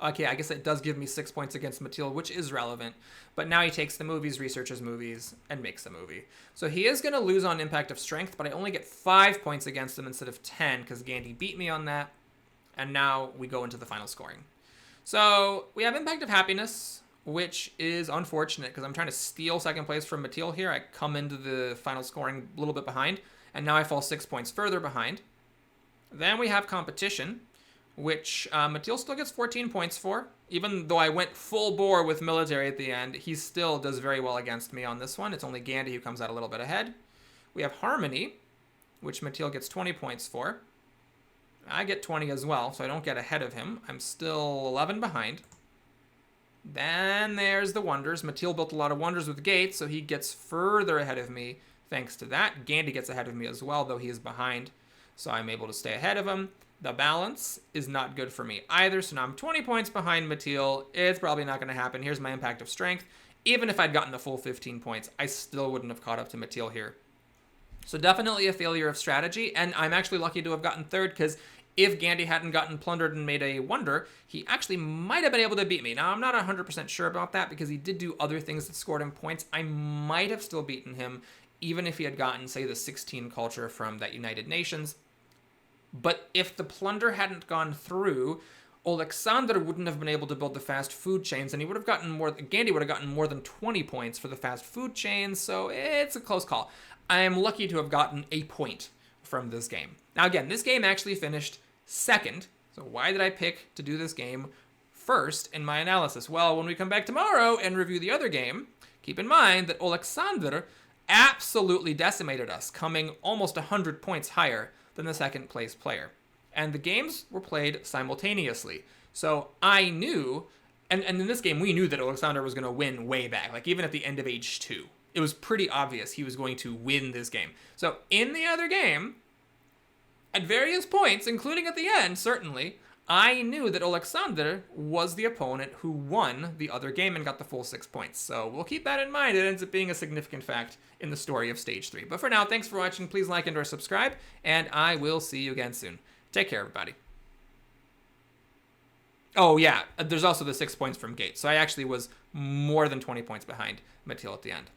Okay, I guess it does give me 6 points against Matil, which is relevant. But now he takes the movies, researches movies, and makes a movie. So he is going to lose on impact of strength, but I only get 5 points against him instead of 10 because Gandhi beat me on that. And now we go into the final scoring. So we have impact of happiness, which is unfortunate because I'm trying to steal second place from Matil here. I come into the final scoring a little bit behind, and now I fall 6 points further behind. Then we have competition, which Matil still gets 14 points for. Even though I went full bore with military at the end, he still does very well against me on this one. It's only Gandhi who comes out a little bit ahead. We have harmony, which Matil gets 20 points for. I get 20 as well, so I don't get ahead of him. I'm still 11 behind. Then there's the wonders. Matil built a lot of wonders with gates, so he gets further ahead of me thanks to that. Gandhi gets ahead of me as well, though he is behind, so I'm able to stay ahead of him. The balance is not good for me either, so now I'm 20 points behind Matil. It's probably not going to happen. Here's my impact of strength. Even if I'd gotten the full 15 points, I still wouldn't have caught up to Matil here. So definitely a failure of strategy, and I'm actually lucky to have gotten third because if Gandhi hadn't gotten plundered and made a wonder, he actually might have been able to beat me. Now, I'm not 100% sure about that because he did do other things that scored him points. I might have still beaten him even if he had gotten, say, the 16 culture from that United Nations. But if the plunder hadn't gone through, Alexander wouldn't have been able to build the fast food chains, and he would have gotten Gandhi would have gotten more than 20 points for the fast food chains, so it's a close call. I am lucky to have gotten a point from this game. Now again, this game actually finished second, so why did I pick to do this game first in my analysis? Well, when we come back tomorrow and review the other game, keep in mind that Alexander absolutely decimated us, coming almost 100 points higher than the second place player. And the games were played simultaneously. So I knew, and in this game, we knew that Alexander was going to win way back, even at the end of age 2. It was pretty obvious he was going to win this game. So in the other game, at various points, including at the end, certainly, I knew that Alexander was the opponent who won the other game and got the full 6 points. So we'll keep that in mind. It ends up being a significant fact in the story of Stage 3. But for now, thanks for watching. Please like and or subscribe, and I will see you again soon. Take care, everybody. Oh, yeah, there's also the 6 points from Gates. So I actually was more than 20 points behind Matil at the end.